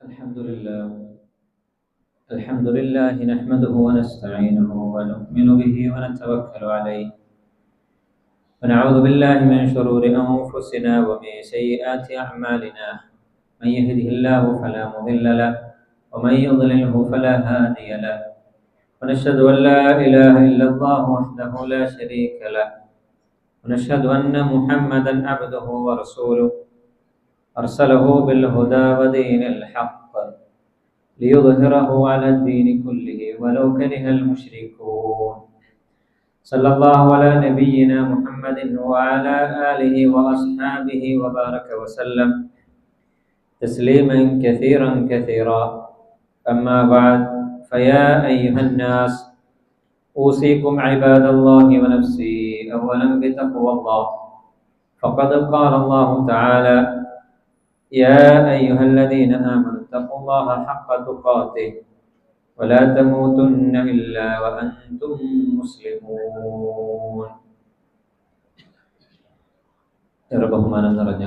الحمد لله نحمده ونستعينه ونؤمن به ونتوكل عليه ونعوذ بالله من شرور أنفسنا ومن سيئات أعمالنا من يهده الله فلا مضل له ومن يضلله فلا هادي له ونشهد أن لا إله إلا الله وحده لا شريك له ونشهد أن محمدا عبده ورسوله أرسله بالهدى ودين الحق ليظهره على الدين كله ولو كره المشركون صلى الله على نبينا محمد وعلى آله وأصحابه وبارك وسلم تسليما كثيرا أما بعد فيا أيها الناس أوصيكم عباد الله ونفسي أولا بتقوى الله فقد قال الله تعالى يا أيها الذين آمنوا اتقوا الله حق تقاته ولا تموتن إلا وأنتم مسلمون. ബഹുമാനം നിറഞ്ഞ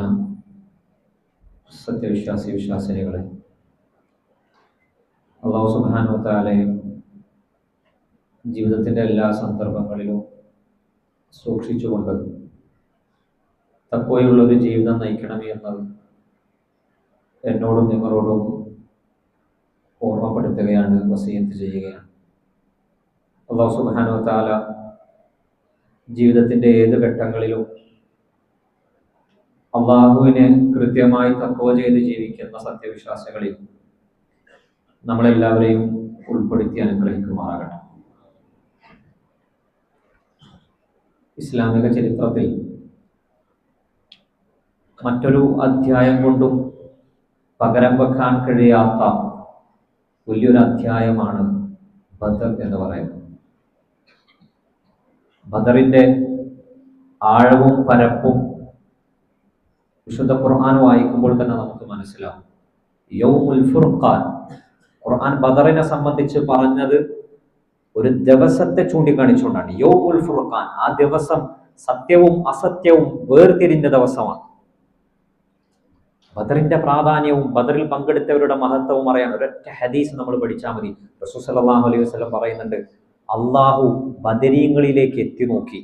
വിശ്വാസിനികളെ, അല്ലാഹു സുബ്ഹാനഹു വ തആലയെ ജീവിതത്തിൻ്റെ എല്ലാ സന്ദർഭങ്ങളിലും സൂക്ഷിച്ചുകൊണ്ട് തഖ്വയുള്ളൊരു ജീവിതം നയിക്കണമേ എന്നത് എന്നോടും നിങ്ങളോടും ഓർമ്മപ്പെടുത്തുകയാണ്, വസിയത്ത് ചെയ്യുകയാണ്. അല്ലാഹു സുബ്ഹാനഹു വ തആല ജീവിതത്തിൻ്റെ ഏത് ഘട്ടങ്ങളിലും അല്ലാഹുവിനെ കൃത്യമായി തഖ്വ ചെയ്ത് ജീവിക്കുന്ന സത്യവിശ്വാസികളിൽ നമ്മളെല്ലാവരെയും ഉൾപ്പെടുത്തി അനുഗ്രഹിക്കുമാറാകട്ടെ. ഇസ്ലാമിക ചരിത്രത്തിൽ മറ്റൊരു അധ്യായം കൊണ്ടും പകരം വെക്കാൻ കഴിയാത്ത വലിയൊരു അധ്യായമാണ് ബദർ എന്ന് പറയുന്നത്. ബദറിന്റെ ആഴവും പരപ്പും വിശുദ്ധ ഖുർആൻ വായിക്കുമ്പോൾ തന്നെ നമുക്ക് മനസ്സിലാവും. യൗമുൽ ഫുർഖാൻ, ഖുർആൻ ബദറിനെ സംബന്ധിച്ച് പറഞ്ഞത് ഒരു ദിവസത്തെ ചൂണ്ടിക്കാണിച്ചുകൊണ്ടാണ്. യൗമുൽ ഫുർഖാൻ, ആ ദിവസം സത്യവും അസത്യവും വേർതിരിഞ്ഞ ദിവസമാണ്. ബദറിന്റെ പ്രാധാന്യവും ബദറിൽ പങ്കെടുത്തവരുടെ മഹത്വവും അറിയാൻ ഒരൊറ്റ ഹദീസ് നമ്മൾ പഠിച്ചാൽ മതി. റസൂൽ സല്ലല്ലാഹു അലൈഹി വസല്ലം പറയുന്നുണ്ട്, അള്ളാഹു ബദരീങ്ങളിലേക്ക് എത്തി നോക്കി,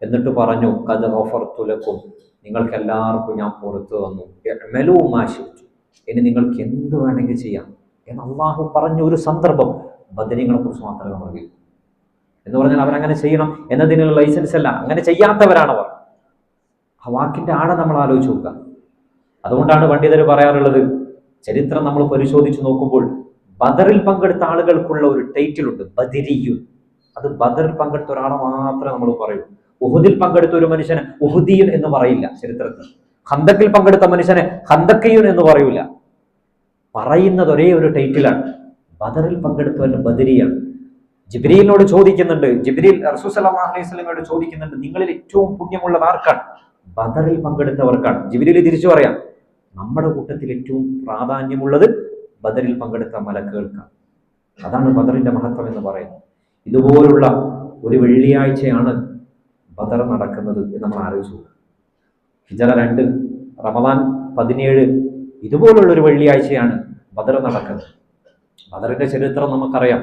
എന്നിട്ട് പറഞ്ഞു, ഖദ് ഗഫർതു ലക്കും, നിങ്ങൾക്ക് എല്ലാവർക്കും ഞാൻ പുറത്തു തന്നു, ഇഅ്മലൂ മാ ശിഅ്തും, ഇനി നിങ്ങൾക്ക് എന്ത് വേണമെങ്കിൽ ചെയ്യാം എന്ന് അള്ളാഹു പറഞ്ഞ ഒരു സന്ദർഭം ബദരീങ്ങളെ കുറിച്ച് മാത്രമേ പറയൂ. എന്ന് പറഞ്ഞാൽ അവരങ്ങനെ ചെയ്യണം എന്നതിനുള്ള ലൈസൻസ് അല്ല, അങ്ങനെ ചെയ്യാത്തവരാണവർ. ആ വാക്കിന്റെ ആഴം നമ്മൾ ആലോചിച്ച് നോക്കുക. അതുകൊണ്ടാണ് പണ്ഡിതർ പറയാറുള്ളത്, ചരിത്രം നമ്മൾ പരിശോധിച്ച് നോക്കുമ്പോൾ ബദറിൽ പങ്കെടുത്ത ആളുകൾക്കുള്ള ഒരു ടൈറ്റിൽ ഉണ്ട്, ബദരിയുൻ. അത് ബദറിൽ പങ്കെടുത്ത ഒരാളെ മാത്രമേ നമ്മൾ പറയൂ. ഉഹുദിൽ പങ്കെടുത്ത ഒരു മനുഷ്യനെ ഉഹുദിയുൻ എന്ന് പറയില്ല ചരിത്രത്തിൽ. ഖന്തക്കിൽ പങ്കെടുത്ത മനുഷ്യനെ ഖന്തക്കിയുൻ എന്ന് പറയൂല. പറയുന്നത് ഒരേ ഒരു ടൈറ്റിലാണ്, ബദറിൽ പങ്കെടുത്തവന്റെ ബദരിയാണ്. ജിബ്രീലിനോട് ചോദിക്കുന്നുണ്ട്, ജിബ്രീൽ റസൂൽ സല്ലല്ലാഹു അലൈഹി വസല്ലമയോട് ചോദിക്കുന്നുണ്ട്, നിങ്ങളിൽ ഏറ്റവും പുണ്യമുള്ളത് ആർക്കാണ്? ബദറിൽ പങ്കെടുത്തവർക്കാണ്. ജിബ്രീൽ തിരിച്ചു പറയാം, നമ്മുടെ കൂട്ടത്തിൽ ഏറ്റവും പ്രാധാന്യമുള്ളത് ബദറിൽ പങ്കെടുത്ത മലക്കുകൾക്കാണ്. അതാണ് ബദറിന്റെ മഹത്വം എന്ന് പറയുന്നത്. ഇതുപോലുള്ള ഒരു വെള്ളിയാഴ്ചയാണ് ബദർ നടക്കുന്നത് എന്ന് നമ്മൾ ആലോചിച്ചു. ഹിജറ 2 റമദാൻ 17 ഇതുപോലുള്ളൊരു വെള്ളിയാഴ്ചയാണ് ബദർ നടക്കുന്നത്. ബദറിന്റെ ചരിത്രം നമുക്കറിയാം.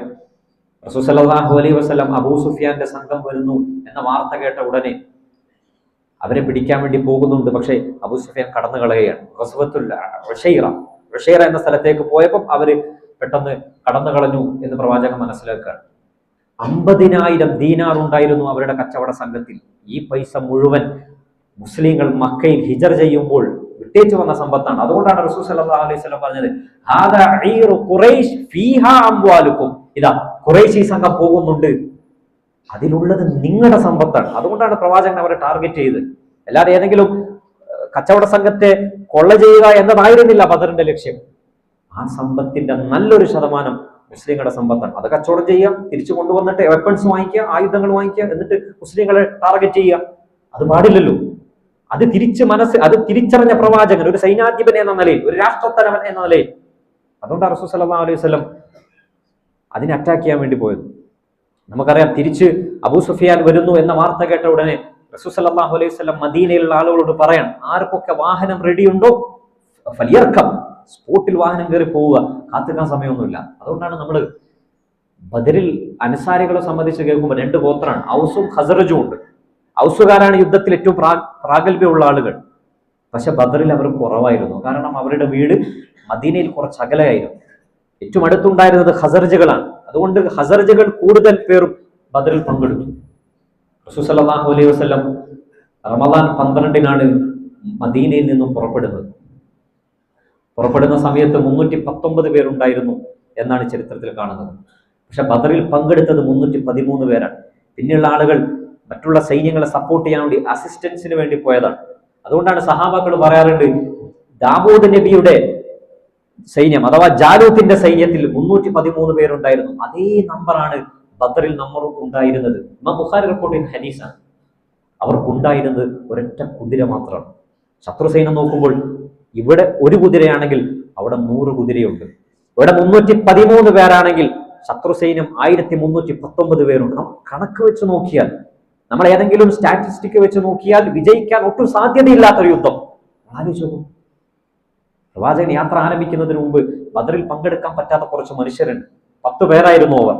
റസൂൽ സല്ലല്ലാഹു അലൈഹി വസല്ലം അബൂ സുഫിയാന്റെ സംഘം വരുന്നു എന്ന വാർത്ത കേട്ട ഉടനെ അവരെ പിടിക്കാൻ വേണ്ടി പോകുന്നുണ്ട്. പക്ഷേ അബൂ സുഫിയാൻ കടന്നു കളയുകയാണ്. ഗസ്വത്തുൽ ഉശൈറ എന്ന സ്ഥലത്തേക്ക് പോയപ്പോൾ അവര് പെട്ടെന്ന് കടന്നു കളഞ്ഞു എന്ന് പ്രവാചകൻ മനസ്സിലാക്കുകയാണ്. 50,000 ദീനാർ ഉണ്ടായിരുന്നു അവരുടെ കച്ചവട സംഘത്തിൽ. ഈ പൈസ മുഴുവൻ മുസ്ലിങ്ങൾ മക്കയിൽ ഹിജർ ചെയ്യുമ്പോൾ വിട്ടേച്ചു വന്ന സമ്പത്താണ്. അതുകൊണ്ടാണ് റസൂൽ സല്ലല്ലാഹു അലൈഹി വസല്ലം പറഞ്ഞത്, ഹാദാ ഈറു ഖുറൈശ് ഫീഹാ അംവാലുക്കും, ഇതാ ഖുറൈശി സംഘം പോകുന്നുണ്ട്, അതിലുള്ളത് നിങ്ങളുടെ സമ്പത്താണ്. അതുകൊണ്ടാണ് പ്രവാചകൻ അവരെ ടാർഗറ്റ് ചെയ്തത്. അല്ലാതെ ഏതെങ്കിലും കച്ചവട സംഘത്തെ കൊള്ള ചെയ്യുക എന്നതായിരുന്നില്ല ബദറിന്റെ ലക്ഷ്യം. ആ സമ്പത്തിന്റെ നല്ലൊരു ശതമാനം മുസ്ലിങ്ങളുടെ സമ്പത്താണ്. അത് കച്ചവടം ചെയ്യുക, തിരിച്ചു കൊണ്ടുവന്നിട്ട് വെപ്പൺസ് വാങ്ങിക്കുക, ആയുധങ്ങൾ വാങ്ങിക്കുക, എന്നിട്ട് മുസ്ലിങ്ങളെ ടാർഗറ്റ് ചെയ്യുക, അത് പാടില്ലല്ലോ. അത് തിരിച്ചറിഞ്ഞ പ്രവാചകൻ ഒരു സൈന്യാധിപൻ എന്ന നിലയിൽ, ഒരു രാഷ്ട്രത്തലവൻ എന്ന നിലയിൽ, അതുകൊണ്ടാണ് റസൂൽ സല്ലല്ലാഹു അലൈഹി വസല്ലം അതിനെ അറ്റാക്ക് ചെയ്യാൻ വേണ്ടി പോയത്. നമുക്കറിയാം, തിരിച്ച് അബൂ സുഫിയാൻ വരുന്നു എന്ന വാർത്ത കേട്ട ഉടനെ റസൂൽ സല്ലല്ലാഹു അലൈഹി വസല്ലം മദീനയിലുള്ള ആളുകളോട് പറയാൻ, ആർക്കൊക്കെ വാഹനം റെഡിയുണ്ടോ ഫലിയർക്കം, സ്പോട്ടിൽ വാഹനം കയറി പോവുക, കാത്തുക്കാൻ സമയമൊന്നുമില്ല. അതുകൊണ്ടാണ് നമ്മൾ ബദറിൽ അൻസാരികളെ സംബന്ധിച്ച് കേൾക്കുമ്പോൾ 2 ഗോത്രമാണ്, ഔസും ഖസറജും ഉണ്ട്. ഔസുകാരാണ് യുദ്ധത്തിൽ ഏറ്റവും പ്രാഗൽഭ്യമുള്ള ആളുകൾ. പക്ഷെ ബദറിൽ അവർ കുറവായിരുന്നു. കാരണം അവരുടെ വീട് മദീനയിൽ കുറച്ച് അകലെയായിരുന്നു. ഏറ്റവും അടുത്തുണ്ടായിരുന്നത് ഖസറജുകളാണ്. അതുകൊണ്ട് ഖസറജുകൾ കൂടുതൽ പേരും ബദറിൽ പങ്കെടുത്തു. റസൂൽ സല്ലല്ലാഹു അലൈഹി വസല്ലം റമദാൻ 12-നാണ് മദീനയിൽ നിന്നും പുറപ്പെടുന്ന സമയത്ത് 319 പേരുണ്ടായിരുന്നു എന്നാണ് ചരിത്രത്തിൽ കാണുന്നത്. പക്ഷെ ബദറിൽ പങ്കെടുത്തത് 313 പേരാണ്. പിന്നെയുള്ള ആളുകൾ മറ്റുള്ള സൈന്യങ്ങളെ സപ്പോർട്ട് ചെയ്യാൻ വേണ്ടി, അസിസ്റ്റൻസിന് വേണ്ടി പോയതാണ്. അതുകൊണ്ടാണ് സഹാബാക്കൾ പറയാറുണ്ട്, ദാവൂദ് നബിയുടെ സൈന്യം അഥവാ ജാലൂത്തിന്റെ സൈന്യത്തിൽ 313 പേരുണ്ടായിരുന്നു. അതേ നമ്പറാണ് ബദറിൽ നമ്മൾക്ക് ഉണ്ടായിരുന്നത്. ഇമാം ബുഖാരി റിപ്പോർട്ട് ചെയ്യുന്ന ഹദീസാണ്. അവർക്കുണ്ടായിരുന്നത് ഒരൊറ്റ കുതിര മാത്രമാണ്. ശത്രു സൈന്യം നോക്കുമ്പോൾ ഇവിടെ 1 കുതിരയാണെങ്കിൽ അവിടെ 100 കുതിരയുണ്ട്. ഇവിടെ 313 പേരാണെങ്കിൽ ശത്രു സൈന്യം 1319 പേരുണ്ട്. കണക്ക് വെച്ച് നോക്കിയാൽ, നമ്മൾ ഏതെങ്കിലും സ്റ്റാറ്റിസ്റ്റിക് വെച്ച് നോക്കിയാൽ വിജയിക്കാൻ ഒട്ടും സാധ്യതയില്ലാത്തൊരു യുദ്ധം. ആലോചിച്ചു. പ്രവാചകൻ യാത്ര ആരംഭിക്കുന്നതിന് മുമ്പ് ബദറിൽ പങ്കെടുക്കാൻ പറ്റാത്ത കുറച്ച് മനുഷ്യരുണ്ട്. 10 പേരായിരുന്നു അവർ.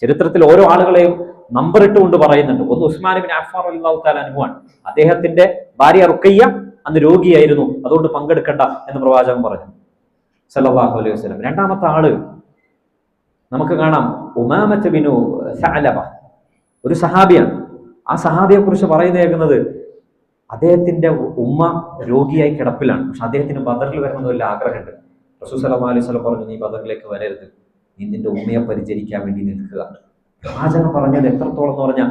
ചരിത്രത്തിൽ ഓരോ ആളുകളെയും നമ്പർ ഇട്ടുകൊണ്ട് പറയുന്നുണ്ട്. ഒന്ന് ഉസ്മാൻ ഇബ്നു അഫ്ഫാൻ റളിയല്ലാഹു തആല അൻഹു ആണ്. അദ്ദേഹത്തിന്റെ ഭാര്യ റുഖയ്യ അന്ന് രോഗിയായിരുന്നു, അതുകൊണ്ട് പങ്കെടുക്കണ്ട എന്ന് പ്രവാചകൻ പറഞ്ഞു സല്ലല്ലാഹു അലൈഹി വസല്ലം. രണ്ടാമത്തെ ആള് നമുക്ക് കാണാം, ഉമാമത്ത് ബിനു സഅലബ, ഒരു സഹാബിയാണ്. ആ സഹാബിയെ കുറിച്ച് പറയുന്നത്, അദ്ദേഹത്തിന്റെ ഉമ്മ രോഗിയായി കിടപ്പിലാണ്. പക്ഷെ അദ്ദേഹത്തിന് ബദറിൽ വരണമെന്ന് വലിയ ആഗ്രഹമുണ്ട്. റസൂൽ സല്ലല്ലാഹു അലൈഹി വസല്ലം പറഞ്ഞു, നീ ബദറിലേക്ക് വരരുത്, നീ നിന്റെ ഉമ്മയെ പരിചരിക്കാൻ വേണ്ടി നിൽക്കുക. പ്രവാചകൻ പറഞ്ഞത് എത്രത്തോളം എന്ന് പറഞ്ഞാൽ,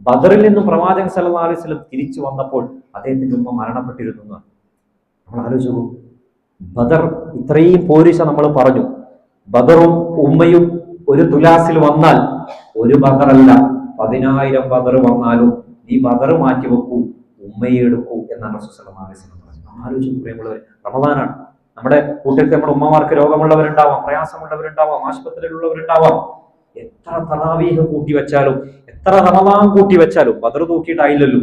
ബദറിൽ നിന്നും പ്രവാചകൻ സല്ലല്ലാഹു അലൈഹി വസല്ലം തിരിച്ചു വന്നപ്പോൾ അദ്ദേഹത്തിന്റെ ഉമ്മ മരണപ്പെട്ടിരുന്നു. നമ്മൾ ആലോചിച്ചു, ബദർ ഇത്രയും പോരിശ നമ്മൾ പറഞ്ഞു. ബദറും ഉമ്മയും ഒരു തുലാസിൽ വന്നാൽ ഒരു ബദറല്ല 10,000 ബദർ വന്നാലും നീ ബദർ മാറ്റി വെക്കൂ, ഉമ്മയെ എടുക്കൂ എന്നാണ് റസൂൽ സല്ലല്ലാഹു അലൈഹി വസല്ലം പറഞ്ഞത്. ആലോചിച്ചു പ്രിയമുള്ളവർ, റമദാനാണ്. നമ്മുടെ കൂട്ടത്തിൽ നമ്മുടെ ഉമ്മമാർക്ക് രോഗമുള്ളവരുണ്ടാവാം, പ്രയാസമുള്ളവരുണ്ടാവാം, ആശുപത്രിയിലുള്ളവരുണ്ടാവാം. എത്ര തറാവീഹ് കൂട്ടി വെച്ചാലും, എത്ര റമദാൻ കൂട്ടി വെച്ചാലും ബദർ തൂക്കിയിട്ടായില്ലല്ലോ.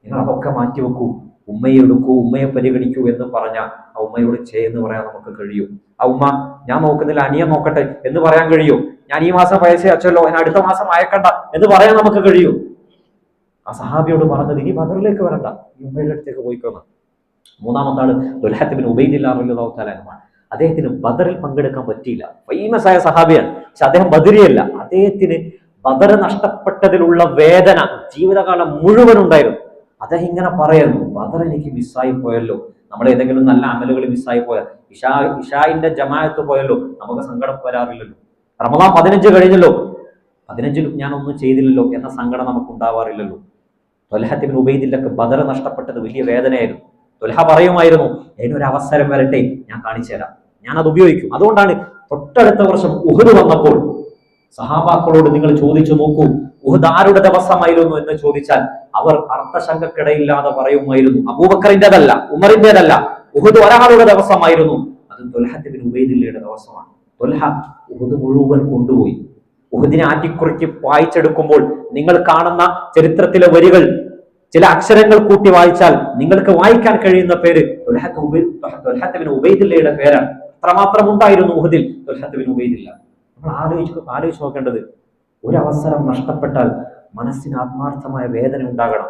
നിങ്ങൾ അതൊക്കെ മാറ്റിവെക്കൂ, ഉമ്മയെ എടുക്കൂ, ഉമ്മയെ പരിഗണിക്കൂ എന്ന് പറഞ്ഞാൽ ആ ഉമ്മയോട് എന്ന് പറയാൻ നമുക്ക് കഴിയും. ആ ഉമ്മ ഞാൻ നോക്കുന്നില്ല, അനിയൻ നോക്കട്ടെ എന്ന് പറയാൻ കഴിയും. ഞാൻ ഈ മാസം പൈസ അയച്ചല്ലോ, ഞാൻ അടുത്ത മാസം അയക്കണ്ട എന്ന് പറയാൻ നമുക്ക് കഴിയും. ആ സഹാബിയോട് പറഞ്ഞത്, ഇനി ബദറിലേക്ക് വരണ്ട, ഈ ഉമ്മയുടെ അടുത്തേക്ക് പോയിക്കോന്ന്. മൂന്നാമത്തെ ആള് ദുൽഹത്ത് ബിൻ ഉബൈദില്ലാഹ് റളിയല്ലാഹു തആല അൻഹു. അദ്ദേഹത്തിന് ബദറിൽ പങ്കെടുക്കാൻ പറ്റിയില്ല. ഫേമസ് ആയ സഹാബിയാണ്, പക്ഷെ അദ്ദേഹം ബദരിയല്ല. അദ്ദേഹത്തിന് ബദർ നഷ്ടപ്പെട്ടതിലുള്ള വേദന ജീവിതകാലം മുഴുവൻ ഉണ്ടായിരുന്നു. അദ്ദേഹം ഇങ്ങനെ പറയായിരുന്നു, ബദർ എനിക്ക് മിസ്സായി പോയല്ലോ. നമ്മൾ ഏതെങ്കിലും നല്ല അമലുകൾ മിസ്സായി പോയാൽ, ഇഷായിന്റെ ജമാഅത്ത് പോയല്ലോ, നമുക്ക് സങ്കടം വരാറില്ലല്ലോ. റമദാൻ 15 കഴിഞ്ഞല്ലോ, 15 ഞാനൊന്നും ചെയ്തില്ലല്ലോ എന്ന സങ്കടം നമുക്ക് ഉണ്ടാവാറില്ലല്ലോ. ത്വൽഹത്ത് ഇബ്നു ഉബൈദില്ലക്ക് ബദർ നഷ്ടപ്പെട്ടത് വലിയ വേദനയായിരുന്നു. ത്വൽഹ പറയുമായിരുന്നു, അതിനൊരു അവസരം വരട്ടെ, ഞാൻ കാണിച്ചു തരാം, ഞാൻ അത് ഉപയോഗിക്കും. അതുകൊണ്ടാണ് തൊട്ടടുത്ത വർഷം ഉഹദ് വന്നപ്പോൾ സഹാബാക്കളോട് നിങ്ങൾ ചോദിച്ചു നോക്കൂ, ഉഹദ് ആരുടെ ദിവസമായിരുന്നു എന്ന് ചോദിച്ചാൽ അവർ അർത്ഥശങ്കക്കിടയില്ലാതെ പറയുമായിരുന്നു, അബൂബക്കറിന്റേതല്ല, ഉമറിന്റേതല്ല, ഉഹദ് ഒരാളുടെ ദിവസമായിരുന്നു, അത് ത്വൽഹത്ത് ഇബ്നു ഉബൈദില്ലയുടെ ദിവസമാണ്. ത്വൽഹ ഉഹദ് മുഴുവൻ കൊണ്ടുപോയി. ഉഹദിനെ ആറ്റിക്കുറിക്ക് വായിച്ചെടുക്കുമ്പോൾ നിങ്ങൾ കാണുന്ന ചരിത്രത്തിലെ വരികൾ, ചില അക്ഷരങ്ങൾ കൂട്ടി വായിച്ചാൽ നിങ്ങൾക്ക് വായിക്കാൻ കഴിയുന്ന പേര് ത്വൽഹത്ത് ഇബ്നു ഉബൈദില്ലയുടെ പേരാണ്. അത്രമാത്രം ഉണ്ടായിരുന്നു ഉഹദിൽ ത്വൽഹത്ത് ഇബ്നു ഉബൈദില്ല. നമ്മൾ ആലോചിച്ച് നോക്കേണ്ടത്, ഒരു അവസരം നഷ്ടപ്പെട്ടാൽ മനസ്സിന് ആത്മാർത്ഥമായ വേദന ഉണ്ടാകണം.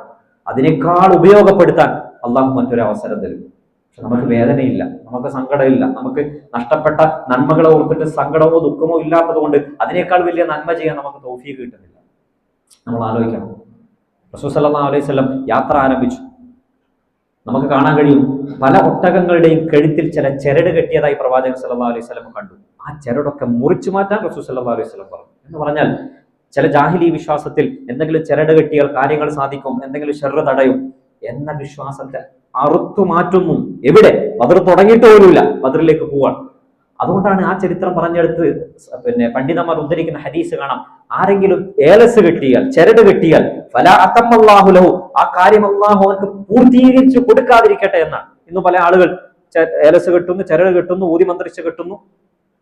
അതിനേക്കാൾ ഉപയോഗപ്പെടുത്താൻ അള്ളാഹു മറ്റൊരു അവസരം തരും. പക്ഷെ നമുക്ക് വേദനയില്ല, നമുക്ക് സങ്കടമില്ല, നമുക്ക് നഷ്ടപ്പെട്ട നന്മകളെ ഓർത്തിട്ട് സങ്കടമോ ദുഃഖമോ ഇല്ലാത്തത് കൊണ്ട് അതിനേക്കാൾ വലിയ നന്മ ചെയ്യാൻ നമുക്ക് തൗഫീഖ് കിട്ടുന്നില്ല. നമ്മൾ ആലോചിക്കണം. റസൂൽ സല്ലല്ലാഹു അലൈഹി വസല്ലം യാത്ര ആരംഭിച്ചു. നമുക്ക് കാണാൻ കഴിയും, പല ഒട്ടകങ്ങളുടെയും കഴുത്തിൽ ചില ചരട് കെട്ടിയതായി പ്രവാചകൻ സല്ലല്ലാഹു അലൈഹി വസല്ലം കണ്ടു. ആ ചരടൊക്കെ മുറിച്ചു മാറ്റാൻ റസൂൽ സല്ലല്ലാഹു അലൈഹി വസല്ലം പറഞ്ഞു. എന്ന് പറഞ്ഞാൽ ചില ജാഹിലി വിശ്വാസത്തിൽ എന്തെങ്കിലും ചരട് കെട്ടിയാൽ കാര്യങ്ങൾ സാധിക്കും, എന്തെങ്കിലും ഷർറ് തടയും എന്ന വിശ്വാസത്തെ അറുത്തു മാറ്റുന്നു. എവിടെ? ബദർ തുടങ്ങിയിട്ട് പോലുമില്ല, ബദറിലേക്ക് പോവാണ്. അതുകൊണ്ടാണ് ആ ചരിത്രം പറഞ്ഞെടുത്ത് പണ്ഡിതന്മാർ ഉദ്ധരിക്കുന്ന ഹദീസ് കാണാം, ആരെങ്കിലും ഏലസ് കെട്ടിയാൽ, ചരട് കെട്ടിയാൽ ഫലാ അതമ്മല്ലാഹു ലഹു, ആ കാര്യം അല്ലാഹു അവർക്ക് പൂർത്തീകരിച്ചു കൊടുക്കാതിരിക്കട്ടെ എന്നാണ്. ഇന്ന് പല ആളുകൾ ഏലസ് കെട്ടുന്നു, ചരട് കെട്ടുന്നു, ഊതി മന്ത്രിച്ച് കെട്ടുന്നു.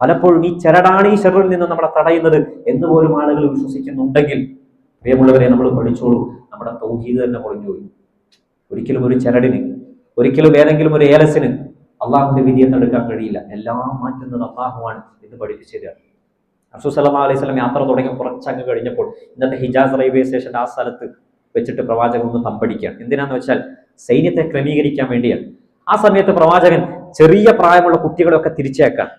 പലപ്പോഴും ഈ ചരടാണ് ഈ ഷർറിൽ നിന്ന് നമ്മളെ തടയുന്നത് എന്ന് പോലും ആളുകൾ വിശ്വസിക്കുന്നുണ്ടെങ്കിൽ പ്രിയമുള്ളവരെ നമ്മൾ പഠിച്ചോളൂ, നമ്മുടെ തൗഹീദ് തന്നെ പൊളിഞ്ഞുപോയി. ഒരിക്കലും ഒരു ചരടിന്, ഒരിക്കലും ഏതെങ്കിലും ഒരു ഏലസിന് അള്ളാഹുവിന്റെ വിധിയെ തടുക്കാൻ കഴിയില്ല. എല്ലാം മാറ്റുന്നത് അള്ളാഹുവാണ് എന്ന് പഠിപ്പിച്ചതാണ്. റസൂൽ സല്ലല്ലാഹു അലൈഹി വസല്ലം യാത്ര തുടങ്ങി കുറച്ചങ്ങ് കഴിഞ്ഞപ്പോൾ ഇന്നത്തെ ഹിജാസ് റെയിൽവേ സ്റ്റേഷന്റെ ആ സ്ഥലത്ത് വെച്ചിട്ട് പ്രവാചകൻ ഒന്ന് തമ്പടിക്കുകയാണ്. എന്തിനാന്ന് വെച്ചാൽ സൈന്യത്തെ ക്രമീകരിക്കാൻ വേണ്ടിയാണ്. ആ സമയത്ത് പ്രവാചകൻ ചെറിയ പ്രായമുള്ള കുട്ടികളെയൊക്കെ തിരിച്ചേക്കാൻ,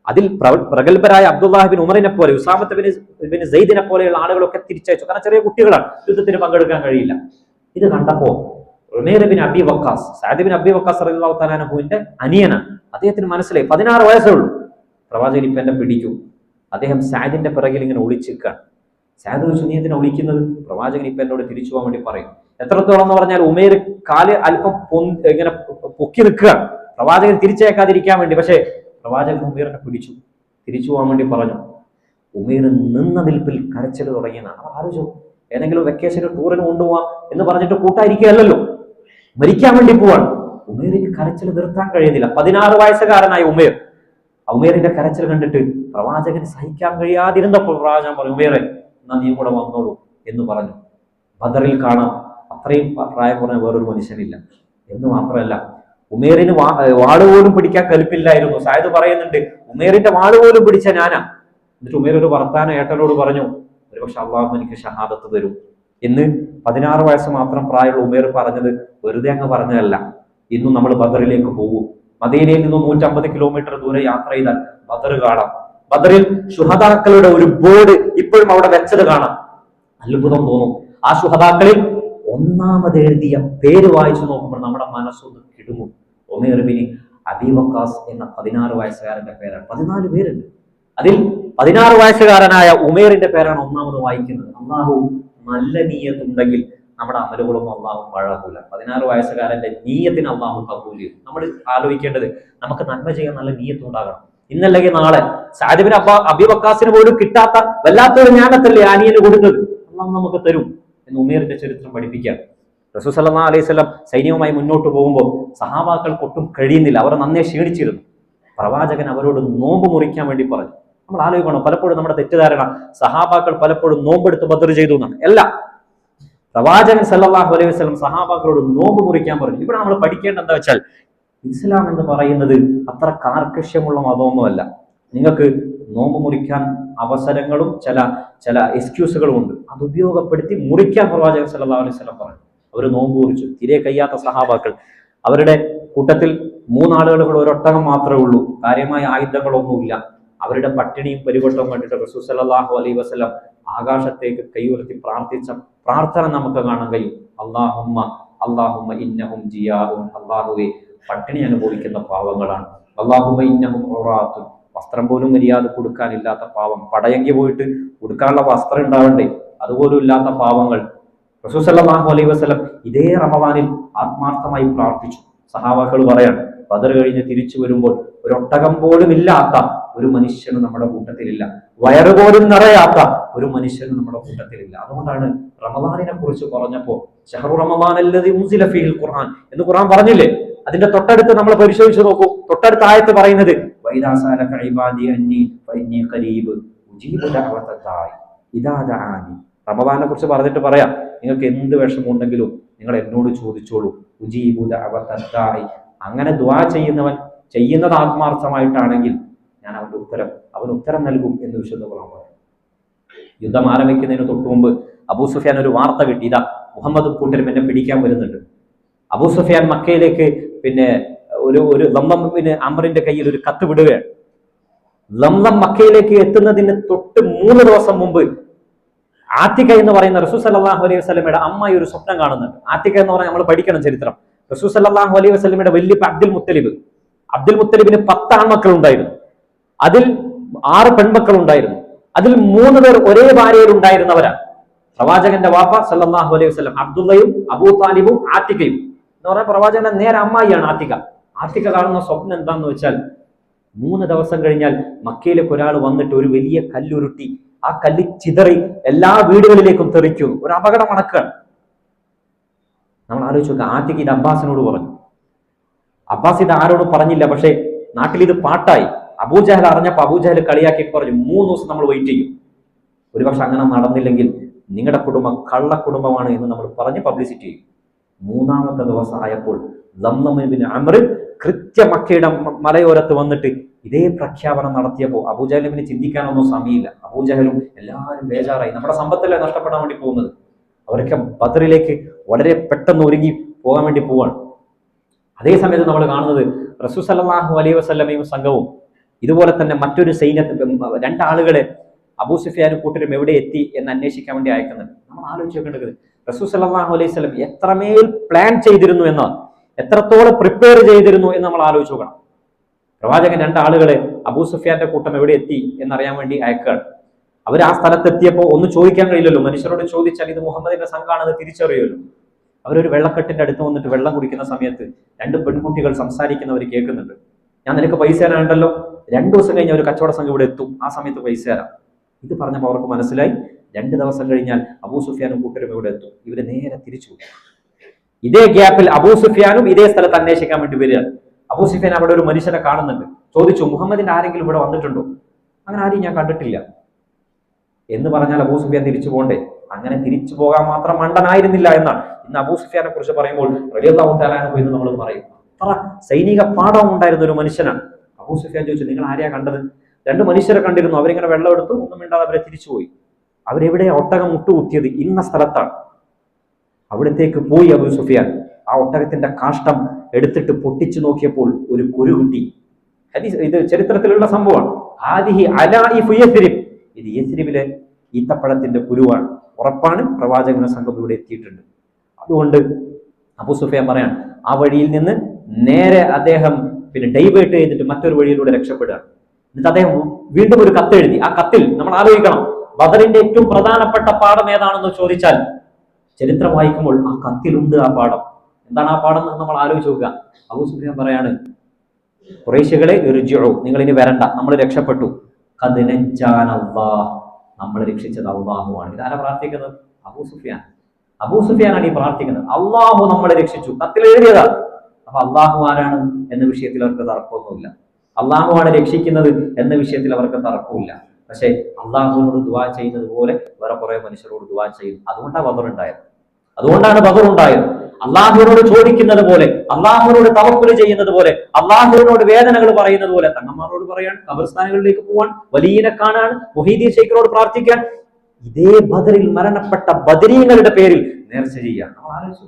അതിൽ പ്രഗത്ഭരായ അബ്ദുല്ലാഹിബിൻ ഉമറിനെ പോലെ, ഉസാമത്ത് ബിൻ സെയ്ദിനെ പോലെയുള്ള ആളുകളൊക്കെ തിരിച്ചയച്ചു. കാരണം ചെറിയ കുട്ടികളാണ്, യുദ്ധത്തിന് പങ്കെടുക്കാൻ കഴിയില്ല. ഇത് കണ്ടപ്പോ Umair bin Abi Waqqas, Saad bin Abi Waqqas റളിയല്ലാഹു തആല അൻഹുവിന്റെ അനിയനാണ്, അദ്ദേഹത്തിന് മനസ്സിലായി 16 വയസ്സേ ഉള്ളൂ, പ്രവാചകൻ ഇപ്പൊ എന്നെ പിടിക്കും. അദ്ദേഹം സഅദിന്റെ പിറകിൽ ഇങ്ങനെ ഒളിച്ചിരിക്കുകയാണ്. സഅദ് ചോദിച്ചു, നീ എന്തിനാ ഒളിക്കുന്നത്? പ്രവാചകൻ ഇപ്പൊ എന്നോട് തിരിച്ചു പോകാൻ വേണ്ടി പറയും. എത്രത്തോളം എന്ന് പറഞ്ഞാൽ ഉമൈർ കാല് അല്പം ഇങ്ങനെ പൊക്കി നിൽക്കുക, പ്രവാചകൻ തിരിച്ചയക്കാതിരിക്കാൻ വേണ്ടി. പക്ഷേ പ്രവാചകൻ ഉമൈറിനെ പിടിച്ചു, തിരിച്ചു പോകാൻ വേണ്ടി പറഞ്ഞു. ഉമൈർ നിന്ന നിൽപ്പിൽ കരച്ചിൽ തുടങ്ങിയതാണ്. അവർ ആലോചിച്ചു, ഏതെങ്കിലും വെക്കേഷന് ടൂറിന് കൊണ്ടുപോവാം എന്ന് പറഞ്ഞിട്ട് കൂട്ടായിരിക്കുകയല്ലോ, മരിക്കാൻ വേണ്ടി പോവാണ്. ഉമൈറിന് കരച്ചിൽ നിർത്താൻ കഴിയുന്നില്ല. 16 വയസ്സുകാരനായ ഉമൈറിന്റെ കരച്ചിൽ കണ്ടിട്ട് പ്രവാചകന് സഹിക്കാൻ കഴിയാതിരുന്നപ്പോൾ പ്രവാചകൻ പറഞ്ഞു, ഉമൈറെ എന്നാ നീ കൂടെ വന്നോളൂ എന്ന് പറഞ്ഞു. ബദറിൽ കാണാം അത്രയും പ്രായം കുറഞ്ഞ വേറൊരു മനുഷ്യനില്ല എന്ന് മാത്രമല്ല, ഉമേറിന് വാള് പോലും പിടിക്കാൻ കൽപ്പില്ലായിരുന്നു. സായദ് പറയുന്നുണ്ട്, ഉമേറിന്റെ വാള് പോലും പിടിച്ച ഞാനാ. എന്നിട്ട് ഉമേർ ഒരു വർത്താനം ഏട്ടനോട് പറഞ്ഞു, ഒരുപക്ഷെ അള്ളാഹു എനിക്ക് ഷഹാദത്ത് തരും എന്ന്. 16 വയസ്സ് മാത്രം പ്രായമുള്ള ഉമേർ പറഞ്ഞത് വെറുതെ അങ്ങ് പറഞ്ഞതല്ല. ഇന്നും നമ്മൾ ബദറിലേക്ക് പോകും. മദീനയിൽ നിന്നും 150 കിലോമീറ്റർ ദൂരെ യാത്ര ചെയ്താൽ ബദർ കാണാം. ബദറിൽ ശുഹദാക്കളുടെ ഒരു ബോർഡ് ഇപ്പോഴും അവിടെ വെച്ചത് കാണാം. അത്ഭുതം തോന്നും. ആ ശുഹദാക്കളിൽ ഒന്നാമത് എഴുതിയ പേര് വായിച്ചു നോക്കുമ്പോൾ നമ്മുടെ മനസ്സൊന്ന് കിടുങ്ങും. ഉമൈർ ബിൻ അബി വക്കാസ് എന്ന 16 വയസ്സുകാരന്റെ പേരാണ്. 14 പേരുണ്ട്, അതിൽ 16 വയസ്സുകാരനായ ഉമേറിന്റെ പേരാണ് ഒന്നാമത് വായിക്കുന്നത്. അള്ളാഹു നല്ല നീയത്തുണ്ടെങ്കിൽ നമ്മുടെ അമലുകളൊന്നും അള്ളാഹു പാഴാക്കൂല. 16 വയസ്സുകാരന്റെ നീയത്തിന് അള്ളാഹു കബൂൽ ചെയ്യും. നമ്മൾ ആലോചിക്കേണ്ടത്, നമുക്ക് നന്മ ചെയ്യാൻ നല്ല നീയത്തുണ്ടാകണം. ഇന്നല്ലെങ്കിൽ നാളെ സഅദ് ബിൻ അബി വക്കാസിന് പോലും കിട്ടാത്ത വല്ലാത്തൊരു ജ്ഞാനത്തല്ലേ അനിയന് കൊടുത്തത്, അള്ളാഹു നമുക്ക് തരും എന്ന് ഉമേറിന്റെ ചരിത്രം പഠിപ്പിക്കാം. റസൂൽ സല്ലല്ലാഹു അലൈഹി വസല്ലം സൈന്യവുമായി മുന്നോട്ട് പോകുമ്പോൾ സഹാബാക്കൾക്ക് ഒട്ടും കഴിയുന്നില്ല, അവർ നന്നേ ക്ഷീണിച്ചിരുന്നു. പ്രവാചകൻ അവരോട് നോമ്പ് മുറിക്കാൻ വേണ്ടി പറഞ്ഞു. നമ്മൾ ആലോചിക്കണം, പലപ്പോഴും നമ്മുടെ തെറ്റിദ്ധാരണ സഹാബാക്കൾ പലപ്പോഴും നോമ്പെടുത്ത് ബദർ ചെയ്തു എന്നാണ്. അല്ല, പ്രവാചകൻ സല്ലല്ലാഹു അലൈഹി വസല്ലം സഹാബാക്കളോട് നോമ്പ് മുറിക്കാൻ പറഞ്ഞു. ഇവിടെ നമ്മൾ പഠിക്കേണ്ടത് എന്താ വെച്ചാൽ, ഇസ്ലാം എന്ന് പറയുന്നത് അത്ര കാർക്കശ്യമുള്ള മതമൊന്നുമല്ല. നിങ്ങൾക്ക് നോമ്പ് മുറിക്കാൻ അവസരങ്ങളും ചില എക്സ്ക്യൂസുകളും ഉണ്ട്. അത് ഉപയോഗപ്പെടുത്തി മുറിക്കാൻ പ്രവാചകൻ സല്ലല്ലാഹു അലൈഹി വസല്ലം പറഞ്ഞു. അവർ നോമ്പ് മുറിച്ചു. തീരെ കഴിയാത്ത സഹാബാക്കൾ, അവരുടെ കൂട്ടത്തിൽ 3 ആളുകൾ, ഒരൊട്ടകം മാത്രമേ ഉള്ളൂ, കാര്യമായ ആയുധങ്ങളൊന്നുമില്ല. അവരുടെ പട്ടിണിയും പരിവട്ടവും കണ്ടിട്ട് റസൂൽ സല്ലല്ലാഹു അലൈഹി വസല്ലം ആകാശത്തേക്ക് കൈയുയർത്തി പ്രാർത്ഥിച്ച പ്രാർത്ഥന നമുക്ക് കാണാൻ കഴിയും. അല്ലാഹുമ്മ ഇന്നഹും ജിയാഉൻ, അല്ലാഹുവേ പട്ടിണി അനുഭവിക്കുന്ന പാവങ്ങളാണ്. അല്ലാഹുമ്മ ഇന്നഹും ഉറാത്തുൻ, വസ്ത്രം പോലും മര്യാദ കൊടുക്കാനില്ലാത്ത പാവം, പടയങ്കി പോയിട്ട് കൊടുക്കാനുള്ള വസ്ത്രം ഉണ്ടാവണ്ടേ, അതുപോലും ഇല്ലാത്ത പാവങ്ങൾ. റസൂൽ സല്ലല്ലാഹു അലൈഹി വസല്ലം ഇതേ റമദാനിൽ ആത്മാർത്ഥമായി പ്രാർത്ഥിച്ചു. സഹാബാക്കൾ പറയാണ്, ബദർ കഴിഞ്ഞ് തിരിച്ചു വരുമ്പോൾ ഒരൊട്ടകം പോലും ഇല്ലാത്ത ഒരു മനുഷ്യനും നമ്മുടെ കൂട്ടത്തിലില്ല, വയറുപോലും നിറയാത്ത ഒരു മനുഷ്യനും നമ്മുടെ കൂട്ടത്തിലില്ല. അതുകൊണ്ടാണ് റമദാനിനെ കുറിച്ച് പറഞ്ഞപ്പോ ശഹ്റു റമദാൻ അല്ലദീ ഉൻസില ഫീഹിൽ ഖുർആൻ എന്ന് ഖുർആൻ പറഞ്ഞില്ലേ, അതിന്റെ തൊട്ടടുത്ത് നമ്മൾ പരിശോധിച്ച് നോക്കൂ. തൊട്ടടുത്ത ആയത്ത് പറയുന്നത് വഇദാ സഅലക ഇബാദി അന്നി ഫഇന്നി ഖരീബ് ഉജീബു ദഅവത ദാഇ ഇദാ ദഅാനി. റമദാനെ കുറിച്ച് പറഞ്ഞിട്ട് പറയാം, നിങ്ങൾക്ക് എന്ത് വിഷമമുണ്ടെങ്കിലും നിങ്ങൾ എന്നോട് ചോദിച്ചോളൂ. ഉജീബു ദഅവത ദാഇ, അങ്ങനെ ദുആ ചെയ്യുന്നവൻ ചെയ്യുന്നത് ആത്മാർത്ഥമായിട്ടാണെങ്കിൽ ഞാൻ അവന് ഉത്തരം നൽകും എന്ന് വിശുദ്ധ ഖുർആൻ പറയും. യുദ്ധം ആരംഭിക്കുന്നതിന് തൊട്ടു മുമ്പ് അബൂ സുഫിയാൻ ഒരു വാർത്ത കിട്ടി, ഇതാ മുഹമ്മദ് കൂട്ടരും എന്നെ പിടിക്കാൻ വരുന്നുണ്ട്. അബൂ സുഫിയാൻ മക്കയിലേക്ക് ഒരു ലംലം അമറിന്റെ കയ്യിൽ ഒരു കത്ത് വിടുകയാണ്. ലംലം മക്കയിലേക്ക് എത്തുന്നതിന് തൊട്ട് 3 ദിവസം മുമ്പ് ആത്തിക എന്ന് പറയുന്ന റസൂൽ സല്ലല്ലാഹു അലൈഹി വസല്ലമയുടെ അമ്മായി ഒരു സ്വപ്നം കാണുന്നുണ്ട്. ആത്തിക എന്ന് പറഞ്ഞാൽ നമ്മൾ പഠിക്കണം ചരിത്രം. റസൂൽ സല്ലല്ലാഹു അലൈഹി വസല്ലമയുടെ വലിയ അബ്ദുൽ മുത്തലിബിന് 10 ആൺമക്കൾ ഉണ്ടായിരുന്നു. അതിൽ 6 പെൺമക്കൾ ഉണ്ടായിരുന്നു. അതിൽ 3 പേർ ഒരേ ഭാര്യയിൽ ഉണ്ടായിരുന്നവരാണ്. പ്രവാചകന്റെ വാപ്പ സല്ലല്ലാഹു അലൈഹി വസല്ലം, അബ്ദുള്ളയും അബൂ താലിബും ആത്തികയും എന്ന് പറഞ്ഞാൽ പ്രവാചകന്റെ നേരെ അമ്മായിയാണ് ആത്തിക. ആത്തിക കാണുന്ന സ്വപ്നം എന്താന്ന് വെച്ചാൽ, 3 ദിവസം കഴിഞ്ഞാൽ മക്കയിലേക്ക് ഒരാൾ വന്നിട്ട് ഒരു വലിയ കല്ലുരുട്ടി ആ കല്ല് ചിതറി എല്ലാ വീടുകളിലേക്കും തെറിക്കുന്നു, ഒരു അപകടം നടക്കുകയാണ്. നമ്മൾ ആലോചിച്ച് നോക്കുക, ആത്തിക ഇത് അബ്ബാസിനോട് പറഞ്ഞു. അബ്ബാസ് ഇത് ആരോടും പറഞ്ഞില്ല, പക്ഷേ നാട്ടിൽ ഇത് പാട്ടായി. അബൂജഹൽ അറിഞ്ഞപ്പോ അബൂജഹൽ കളിയാക്കി പറഞ്ഞു, 3 ദിവസം നമ്മൾ വെയിറ്റ് ചെയ്യും, ഒരുപക്ഷെ അങ്ങനെ നടന്നില്ലെങ്കിൽ നിങ്ങളുടെ കുടുംബം കള്ള കുടുംബമാണ് എന്ന് നമ്മൾ പറഞ്ഞ് പബ്ലിസിറ്റി ചെയ്യും. 3-ാമത്തെ ദിവസം ആയപ്പോൾ ലംലം ബിൻ അംർ മക്കയുടെ മലയോരത്ത് വന്നിട്ട് ഇതേ പ്രഖ്യാപനം നടത്തിയപ്പോൾ അബൂജഹലിന് ചിന്തിക്കാനൊന്നും സമയമില്ല. അബൂജഹലും എല്ലാവരും ബേജാറായി. നമ്മുടെ സമ്പത്തല്ലേ നഷ്ടപ്പെടാൻ വേണ്ടി പോകുന്നത്. അവരൊക്കെ ബദറിലേക്ക് വളരെ പെട്ടെന്ന് ഒരുങ്ങി പോകാൻ വേണ്ടി പോവാണ്. അതേ സമയത്ത് നമ്മൾ കാണുന്നത് റസൂൽ സല്ലല്ലാഹു അലൈഹി വസല്ലമയും സംഘവും ഇതുപോലെ തന്നെ മറ്റൊരു രണ്ടാളുകളെ അബൂ സുഫിയാനും കൂട്ടരും എവിടെ എത്തി എന്ന് അന്വേഷിക്കാൻ വേണ്ടി അയക്കുന്നുണ്ട്. നമ്മൾ ആലോചിച്ച് നോക്കേണ്ടത് റസൂൽ സല്ലല്ലാഹു അലൈഹി വസല്ലം എത്രമേൽ പ്ലാൻ ചെയ്തിരുന്നു എന്ന്, എത്രത്തോളം പ്രിപ്പയർ ചെയ്തിരുന്നു എന്ന് നമ്മൾ ആലോചിച്ച് നോക്കണം. പ്രവാചകൻ രണ്ടാളുകളെ അബൂ സുഫിയാന്റെ കൂട്ടം എവിടെ എത്തി എന്നറിയാൻ വേണ്ടി അയക്കുകയാണ്. അവർ ആ സ്ഥലത്തെത്തിയപ്പോൾ ഒന്നും ചോദിക്കാൻ കഴിയില്ലല്ലോ. മനുഷ്യരോട് ചോദിച്ചാൽ ഇത് മുഹമ്മദിന്റെ സംഘാണെന്ന് തിരിച്ചറിയുമല്ലോ. അവരൊരു വെള്ളക്കെട്ടിന്റെ അടുത്ത് വന്നിട്ട് വെള്ളം കുടിക്കുന്ന സമയത്ത് രണ്ട് പെൺകുട്ടികൾ സംസാരിക്കുന്നവർ കേൾക്കുന്നുണ്ട്. ഞാൻ നിനക്ക് പൈസ തരാനുണ്ടല്ലോ, 2 ദിവസം കഴിഞ്ഞ് ഒരു കച്ചവട സംഘം ഇവിടെ എത്തും, ആ സമയത്ത് പൈസ തരാം. ഇത് പറഞ്ഞപ്പോൾ അവർക്ക് മനസ്സിലായി 2 ദിവസം കഴിഞ്ഞാൽ അബൂ സുഫിയാനും കൂട്ടരും ഇവിടെ എത്തും. ഇവര് നേരെ തിരിച്ചു. ഇതേ ഗ്യാപ്പിൽ അബൂ സുഫിയാനും ഇതേ സ്ഥലത്ത് അന്വേഷിക്കാൻ വേണ്ടി വരികയാണ്. അബൂ സുഫിയാൻ അവിടെ ഒരു മനുഷ്യനെ കാണുന്നുണ്ട്. ചോദിച്ചു, മുഹമ്മദിന്റെ ആരെങ്കിലും ഇവിടെ വന്നിട്ടുണ്ടോ? അങ്ങനെ ആരെയും ഞാൻ കണ്ടിട്ടില്ല എന്ന് പറഞ്ഞാൽ അബൂ സുഫിയാൻ തിരിച്ചു പോകണ്ടേ? അങ്ങനെ തിരിച്ചു പോകാൻ മാത്രം മണ്ടനായിരുന്നില്ല എന്നാണ് ഇന്ന് അബൂ സുഫിയാനെ കുറിച്ച് പറയുമ്പോൾ റളിയല്ലാഹു തആല അൻഹു എന്ന് നമ്മൾ പറയും. അത്ര സൈനിക പാഠം ഉണ്ടായിരുന്ന ഒരു മനുഷ്യനാണ്. അബൂ സുഫിയാൻ ചോദിച്ചു, നിങ്ങൾ ആരെയാ കണ്ടത്? 2 മനുഷ്യരെ കണ്ടിരുന്നു. അവരിങ്ങനെ വെള്ളം എടുത്തു, ഒന്നും മിണ്ടാതെ അവരെ തിരിച്ചുപോയി. അവരെവിടെ ഒട്ടകം മുട്ടുകുത്തിയത്? ഇന്ന സ്ഥലത്താണ്. അവിടത്തേക്ക് പോയി അബൂ സുഫിയാൻ. ആ ഒട്ടകത്തിന്റെ കാഷ്ടം എടുത്തിട്ട് പൊട്ടിച്ചു നോക്കിയപ്പോൾ ഒരു കുരു കിട്ടി. ഇത് ചരിത്രത്തിലുള്ള സംഭവമാണ്. ആദിഹി അലാഇഫു യസ്രിബ്, ഇത് യസ്രിബിലെ ഈത്തപ്പഴത്തിന്റെ കുരുവാണ്. ഉറപ്പാണ് പ്രവാചകന്റെ സംഘം ഇവിടെ എത്തിയിട്ടുണ്ട്. അതുകൊണ്ട് അബൂ സുഫിയാൻ പറയാൻ ആ വഴിയിൽ നിന്ന് നേരെ അദ്ദേഹം ഡൈവേർട്ട് ചെയ്തിട്ട് മറ്റൊരു വഴിയിലൂടെ രക്ഷപ്പെടുകയാണ്. എന്നിട്ട് അദ്ദേഹം വീണ്ടും ഒരു കത്തെഴുതി. ആ കത്തിൽ നമ്മൾ ആലോചിക്കണം, ബദറിന്റെ ഏറ്റവും പ്രധാനപ്പെട്ട പാഠം ഏതാണെന്ന് ചോദിച്ചാൽ ചരിത്രം വായിക്കുമ്പോൾ ആ കത്തിലുണ്ട് ആ പാഠം. എന്താണ് ആ പാഠം എന്ന് നമ്മൾ ആലോചിച്ച് നോക്കുക. അബൂ സുഫിയാൻ പറയാണ്, ഖുറൈശികളെ ഇർജിഉ, നിങ്ങൾ ഇനി വരണ്ട, നമ്മൾ രക്ഷപ്പെട്ടു. ഖദ് നജ്ജാനല്ലാഹ്, നമ്മളെ രക്ഷിച്ചത് അല്ലാഹുവാണ്. ഇതാരാ പ്രാർത്ഥിക്കുന്നത്? അബൂ സുഫിയാൻ. അബൂ സുഫിയാനാണ് ഈ പ്രാർത്ഥിക്കുന്നത്. അല്ലാഹു നമ്മളെ രക്ഷിച്ചു, കത്തിൽ എഴുതിയതാ. അപ്പൊ അല്ലാഹു ആരാണ് എന്ന വിഷയത്തിൽ അവർക്ക് തർക്കമൊന്നുമില്ല. അല്ലാഹുവാണ് രക്ഷിക്കുന്നത് എന്ന വിഷയത്തിൽ അവർക്ക് തർക്കമില്ല. പക്ഷെ അള്ളാഹുവിനോട് ദുആ ചെയ്യുന്നത് പോലെ വേറെ കുറെ മനുഷ്യരോട് ദുആ ചെയ്യും. അതുകൊണ്ടാണ് ബദർ ഉണ്ടായത്. അള്ളാഹുവിനോട് ചോദിക്കുന്നത് പോലെ, അള്ളാഹുവിനോട് തവക്കുൽ ചെയ്യുന്നത് പോലെ, അള്ളാഹുവിനോട് വേദനകൾ പറയുന്നത് പോലെ തങ്ങന്മാരോട് പറയാൻ, ഖബർസ്ഥാനുകളിലേക്ക് പോവാൻ, വലിയനെ കാണാൻ, മുഹീദ്ദീൻ ശൈഖിനോട് പ്രാർത്ഥിക്കാൻ, ഇതേ ബദറിൽ മരണപ്പെട്ട ബദരീങ്ങളുടെ പേരിൽ നേർച്ച ചെയ്യാൻ നമ്മൾ ആലോചിച്ചു.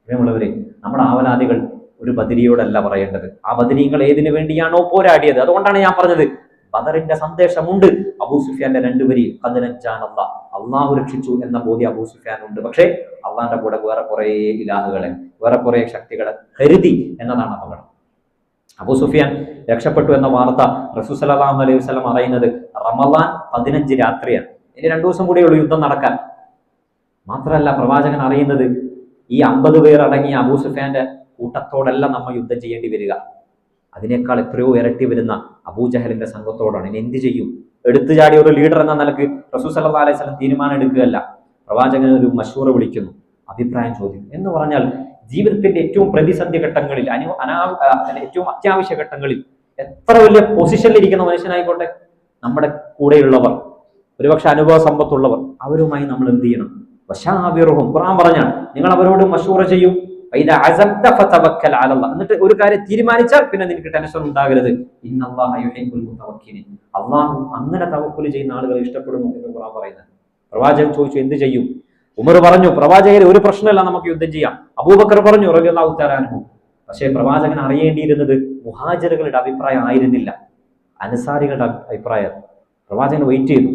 പ്രിയമുള്ളവരെ, നമ്മുടെ ആവലാദികൾ ഒരു ബദരിയോടല്ല പറയേണ്ടത്. ആ ബദരീങ്ങൾ ഏതിനു വേണ്ടിയാണോ പോരാടിയത്. അതുകൊണ്ടാണ് ഞാൻ പറഞ്ഞത്, ബദറിന്റെ സന്ദേശമുണ്ട് അബൂ സുഫിയാന്റെ 2 വരി. ഖദ് നജ്ജാനല്ലാഹ്, അള്ളാഹു രക്ഷിച്ചു എന്ന ബോധ്യം അബൂ സുഫിയാനുണ്ട്. പക്ഷേ അള്ളാഹിന്റെ കൂടെ വേറെ കുറെ ഇലാഹുകളെ, വേറെ കുറെ ശക്തികളെ കരുതി എന്നതാണ് അപകടം. അബൂ സുഫിയാൻ രക്ഷപ്പെട്ടു എന്ന വാർത്ത റസൂൽ സല്ലല്ലാഹു അലൈഹി വസല്ലം അറിയുന്നത് റമളാൻ 15 രാത്രിയാണ്. ഇനി 2 ദിവസം കൂടിയുള്ളൂ യുദ്ധം നടക്കാൻ. മാത്രമല്ല, പ്രവാചകൻ അറിയുന്നത് ഈ 50 പേർ അടങ്ങിയ അബൂ സുഫിയാന്റെ കൂട്ടത്തോടല്ല നമ്മൾ യുദ്ധം ചെയ്യേണ്ടി വരിക. അതിനേക്കാൾ എത്രയോ ഇരട്ടി വരുന്ന അബൂജഹലിന്റെ സംഘത്തോടാണ്. ഇനി എന്ത് ചെയ്യും? എടുത്തു ചാടിയ ഒരു ലീഡർ എന്ന നിലക്ക് റസൂൽ സല്ലല്ലാഹു അലൈഹി വസല്ലം തീരുമാനം എടുക്കുകയല്ല. പ്രവാചകൻ ഒരു മശൂറ വിളിക്കുന്നു, അഭിപ്രായം ചോദിക്കും. എന്ന് പറഞ്ഞാൽ ജീവിതത്തിന്റെ ഏറ്റവും പ്രതിസന്ധി ഘട്ടങ്ങളിൽ, ഏറ്റവും അത്യാവശ്യ ഘട്ടങ്ങളിൽ, എത്ര വലിയ പൊസിഷനിലിരിക്കുന്ന മനുഷ്യനായിക്കോട്ടെ, നമ്മുടെ കൂടെയുള്ളവർ, ഒരുപക്ഷെ അനുഭവ സമ്പത്തുള്ളവർ, അവരുമായി നമ്മൾ എന്ത് ചെയ്യണം? വശാവിറുഹും, ഖുർആൻ പറഞ്ഞാണ്, നിങ്ങൾ അവരോട് മശൂറ ചെയ്യും. എന്നിട്ട് ഒരു കാര്യം തീരുമാനിച്ചാൽ പിന്നെ നിനക്ക് ടെൻഷൻ ഉണ്ടാകരുത്. ഇന്നല്ലാഹ യുഹിബ്ബുൽ മുതവക്കിലീൻ, അല്ലാഹു അങ്ങനെ തവക്കുൽ ചെയ്യുന്ന ആളുകളെ ഇഷ്ടപ്പെടുന്നു എന്ന് ഖുർആൻ പറയുന്നത്. പ്രവാചകൻ ചോദിച്ചു, എന്ത് ചെയ്യും? ഉമർ പറഞ്ഞു, പ്രവാചകരെ ഒരു പ്രശ്നമല്ല, നമുക്ക് യുദ്ധം ചെയ്യാം. അബൂബക്കർ പറഞ്ഞു റളിയല്ലാഹു തആല അൻഹു. പക്ഷേ പ്രവാചകൻ അറിയേണ്ടിയിരുന്നത് മുഹാജിറുകളുടെ അഭിപ്രായം ആയിരുന്നില്ല, അൻസാരികളുടെ അഭിപ്രായം. പ്രവാചകൻ വെയിറ്റ് ചെയ്തു.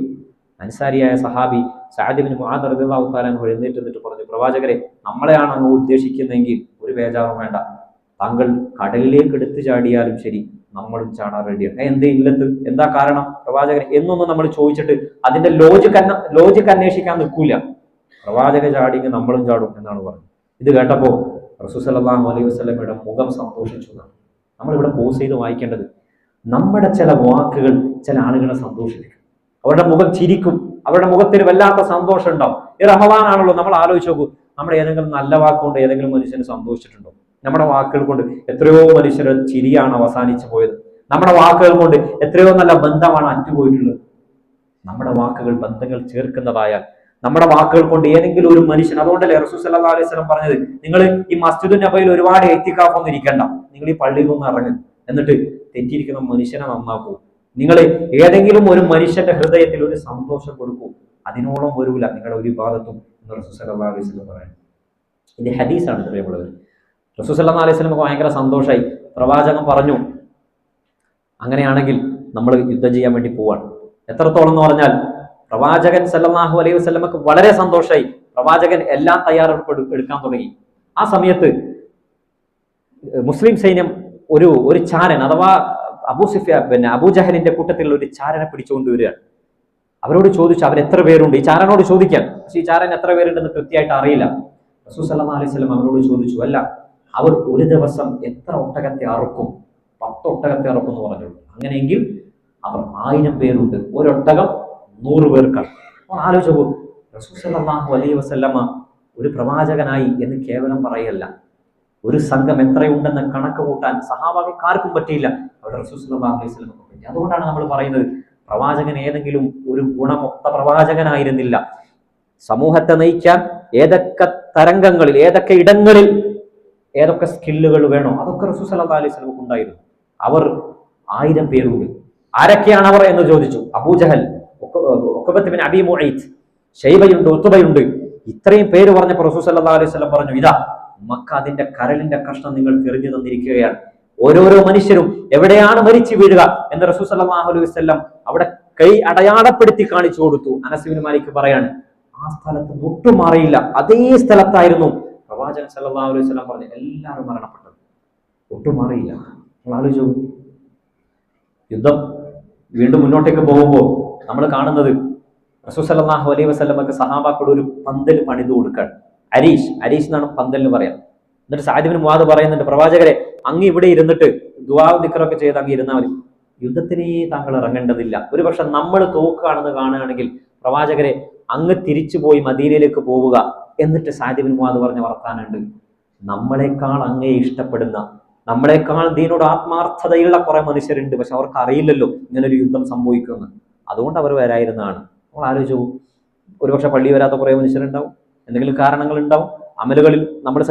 അൻസാരിയായ സഹാബി സഅദ് ഇബ്നു മുആദ് റളിയല്ലാഹു തആല അൻഹു എഴുന്നേറ്റ് പറഞ്ഞു, പ്രവാചകരെ, നമ്മളെയാണ് അങ്ങ് ഉദ്ദേശിക്കുന്നതെങ്കിൽ ഒരു ബേജാറും വേണ്ട, താങ്കൾ കടലിലേക്ക് എടുത്തു ചാടിയാലും ശരി, നമ്മളും ചാടാൻ റെഡിയാണ്. എന്തേ ഇല്ലത്ത്? എന്താ കാരണം? പ്രവാചകൻ എന്നൊന്നും നമ്മൾ ചോദിച്ചിട്ട് അതിന്റെ ലോജിക്ക് അന്വേഷിക്കാൻ നിൽക്കൂല. പ്രവാചക ചാടിയെങ്കിൽ നമ്മളും ചാടും എന്നാണ് പറഞ്ഞത്. ഇത് കേട്ടപ്പോൾ റസൂൽ സല്ലല്ലാഹു അലൈഹി വസല്ലമയുടെ മുഖം സന്തോഷിച്ചു. നമ്മളിവിടെ പോസ് ചെയ്ത് വായിക്കേണ്ടത്, നമ്മുടെ ചില വാക്കുകൾ ചില ആളുകളെ സന്തോഷിപ്പിക്കും. അവരുടെ മുഖം ചിരിക്കും, അവരുടെ മുഖത്തിന് വല്ലാത്ത സന്തോഷം ഉണ്ടാവും. ഈ റമളാനാണല്ലോ, നമ്മൾ ആലോചിച്ച് നോക്കൂ, നമ്മുടെ ഏതെങ്കിലും നല്ല വാക്കുകൊണ്ട് ഏതെങ്കിലും മനുഷ്യന് സന്തോഷിച്ചിട്ടുണ്ടോ? നമ്മുടെ വാക്കുകൾ കൊണ്ട് എത്രയോ മനുഷ്യരുടെ ചിരിയാണ് അവസാനിച്ചു പോയത്. നമ്മുടെ വാക്കുകൾ കൊണ്ട് എത്രയോ നല്ല ബന്ധമാണ് അറ്റുപോയിട്ടുള്ളത്. നമ്മുടെ വാക്കുകൾ ബന്ധങ്ങൾ ചേർക്കുന്നതായാൽ നമ്മുടെ വാക്കുകൾ കൊണ്ട് ഏതെങ്കിലും ഒരു മനുഷ്യൻ, അതുകൊണ്ടല്ലേ റസൂൽ സല്ലല്ലാഹു അലൈഹി വസല്ലം പറഞ്ഞത്, നിങ്ങൾ ഈ മസ്ജിദുൻ നബവിയിൽ ഒരുപാട് എത്തിക്കാഫൊന്നും ഇരിക്കണ്ട, നിങ്ങൾ ഈ പള്ളിയിൽ നിന്ന് ഇറങ്ങും, എന്നിട്ട് തെറ്റിയിരിക്കുന്ന മനുഷ്യനെ നന്നാക്കൂ. നിങ്ങൾ ഏതെങ്കിലും ഒരു മനുഷ്യന്റെ ഹൃദയത്തിൽ ഒരു സന്തോഷം കൊടുക്കൂ, അതിനോളം വരൂല നിങ്ങളുടെ ഒരു ഭാഗത്തും എന്ന് റസൂൽ സല്ലല്ലാഹു അലൈഹി വസല്ലം പറയുന്നത്. ഇത് ഹദീസാണ് പ്രിയമുള്ളവർ. റസൂൽ സല്ലല്ലാഹു അലൈഹി വസല്ലം ഭയങ്കര സന്തോഷമായി. പ്രവാചകൻ പറഞ്ഞു, അങ്ങനെയാണെങ്കിൽ നമ്മൾ യുദ്ധം ചെയ്യാൻ വേണ്ടി പോവാണ്. എത്രത്തോളം എന്ന് പറഞ്ഞാൽ പ്രവാചകൻ സല്ലല്ലാഹു അലൈഹി വസല്ലമക്ക് വളരെ സന്തോഷമായി. പ്രവാചകൻ എല്ലാ തയ്യാറെടുപ്പ് എടുക്കാൻ തുടങ്ങി. ആ സമയത്ത് മുസ്ലിം സൈന്യം ഒരു ചാരൻ, അഥവാ അബൂജഹലിന്റെ കൂട്ടത്തിലുള്ള ഒരു ചാരനെ പിടിച്ചുകൊണ്ട് വരികയാണ്. അവരോട് ചോദിച്ചു അവരെത്ര പേരുണ്ട്, ഈ ചാരനോട് ചോദിക്കാൻ. പക്ഷെ ഈ ചാരൻ എത്ര പേരുണ്ടെന്ന് കൃത്യമായിട്ട് അറിയില്ല. റസൂൽ സല്ലല്ലാഹു അലൈഹി വസല്ലം അവരോട് ചോദിച്ചു, അല്ല അവർ ഒരു ദിവസം എത്ര ഒട്ടകത്തെ അറുക്കും? 10 ഒട്ടകത്തെ അറുക്കും എന്ന് പറഞ്ഞു. അങ്ങനെയെങ്കിൽ അവർ 1000 പേരുണ്ട്, ഒരൊട്ടകം 100 പേർക്കാണ്. അപ്പോൾ ആലോചിച്ചു, റസൂൽ സല്ലല്ലാഹു അലൈഹി വസല്ലമ ഒരു പ്രവാചകനായി എന്ന് കേവലം പറയല്ല, ഒരു സംഘം എത്രയുണ്ടെന്ന് കണക്ക് കൂട്ടാൻ സഹാബാക്കൾക്ക് ആർക്കും പറ്റിയില്ല, അവിടെ റസൂൽ സല്ലല്ലാഹു അലൈഹി വസല്ലമക്ക് പറ്റി. അതുകൊണ്ടാണ് നമ്മൾ പറയുന്നത്, പ്രവാചകൻ ഏതെങ്കിലും ഒരു ഗുണമൊത്ത പ്രവാചകനായിരുന്നില്ല. സമൂഹത്തെ നയിക്കാൻ ഏതൊക്കെ തരംഗങ്ങളിൽ, ഏതൊക്കെ ഇടങ്ങളിൽ, ഏതൊക്കെ സ്കില്ലുകൾ വേണോ അതൊക്കെ റസൂൽ സല്ലല്ലാഹു അലൈഹി വസല്ലമക്ക് ഉണ്ടായിരുന്നു. അവർ 1000 പേരുണ്ട്. ആരൊക്കെയാണ് അവർ എന്ന് ചോദിച്ചു. അബൂജഹൽ, ഉഖബത്ത് ബിൻ അബീ മുഈത്ത്, ശൈബയുണ്ട്, ഉത്ബയുണ്ട്. ഇത്രയും പേര് പറഞ്ഞപ്പോൾ റസൂൽ സല്ലല്ലാഹു അലൈഹി വസല്ലം പറഞ്ഞു, ഇതാ മക്ക അതിന്റെ കരളിന്റെ കഷ്ണം നിങ്ങൾക്ക് എറിഞ്ഞു തന്നിരിക്കുകയാണ്. ഓരോരോ മനുഷ്യരും എവിടെയാണ് മരിച്ചു വീഴുക എന്ന് റസൂൽ സല്ലല്ലാഹു അലൈഹി വസല്ലം അവിടെ കൈ അടയാളപ്പെടുത്തി കാണിച്ചു കൊടുത്തു. അനസ് ഇബ്നു മാലിക് പറയാണ്, ആ സ്ഥലത്ത് ഒട്ടും മാറിയില്ല, അതേ സ്ഥലത്തായിരുന്നു പ്രവാചകൻ സല്ലല്ലാഹു അലൈഹി വസല്ലം പറഞ്ഞു എല്ലാവരും മരണപ്പെട്ടത്, ഒട്ടും മാറിയില്ല. ആലോചിച്ചു, യുദ്ധം വീണ്ടും മുന്നോട്ടേക്ക് പോകുമ്പോൾ നമ്മൾ കാണുന്നത് റസൂൽ സല്ലല്ലാഹു അലൈഹി വസല്ലമക്ക് സഹാബാക്കളോട് ഒരു പന്തൽ പണിതു കൊടുക്കാൻ. അരീഷ് എന്നാണ് പന്തലിന് പറയാം. എന്നിട്ട് സഅദ് ഇബ്നു മുആദ് പറയുന്നുണ്ട്, പ്രവാചകരെ അങ്ങ് ഇവിടെ ഇരുന്നിട്ട് ദുആ ദിക്റൊക്കെ ചെയ്ത് അങ്ങ് ഇരുന്നാൽ മതി, യുദ്ധത്തിനേ താങ്കൾ ഇറങ്ങേണ്ടതില്ല. ഒരുപക്ഷെ നമ്മൾ തോക്കുകയാണെന്ന് കാണുകയാണെങ്കിൽ പ്രവാചകരെ അങ്ങ് തിരിച്ചു പോയി മദീനയിലേക്ക് പോവുക. എന്നിട്ട് സഅദ് ഇബ്നു മുആദ് പറഞ്ഞ വർത്താനുണ്ട്, നമ്മളെക്കാൾ അങ്ങേ ഇഷ്ടപ്പെടുന്ന, നമ്മളെക്കാൾ ദീനോട് ആത്മാർത്ഥതയുള്ള കുറെ മനുഷ്യരുണ്ട്, പക്ഷെ അവർക്ക് അറിയില്ലല്ലോ ഇങ്ങനൊരു യുദ്ധം സംഭവിക്കുമെന്ന്. അതുകൊണ്ട് അവർ വരായിരുന്നതാണ്. നമ്മൾ ആലോചിച്ചു, ഒരുപക്ഷെ പള്ളി വരാത്ത കുറെ മനുഷ്യരുണ്ടാവും, എന്തെങ്കിലും കാരണങ്ങൾ ഉണ്ടാവും, അമലുകളിൽ നമ്മൾ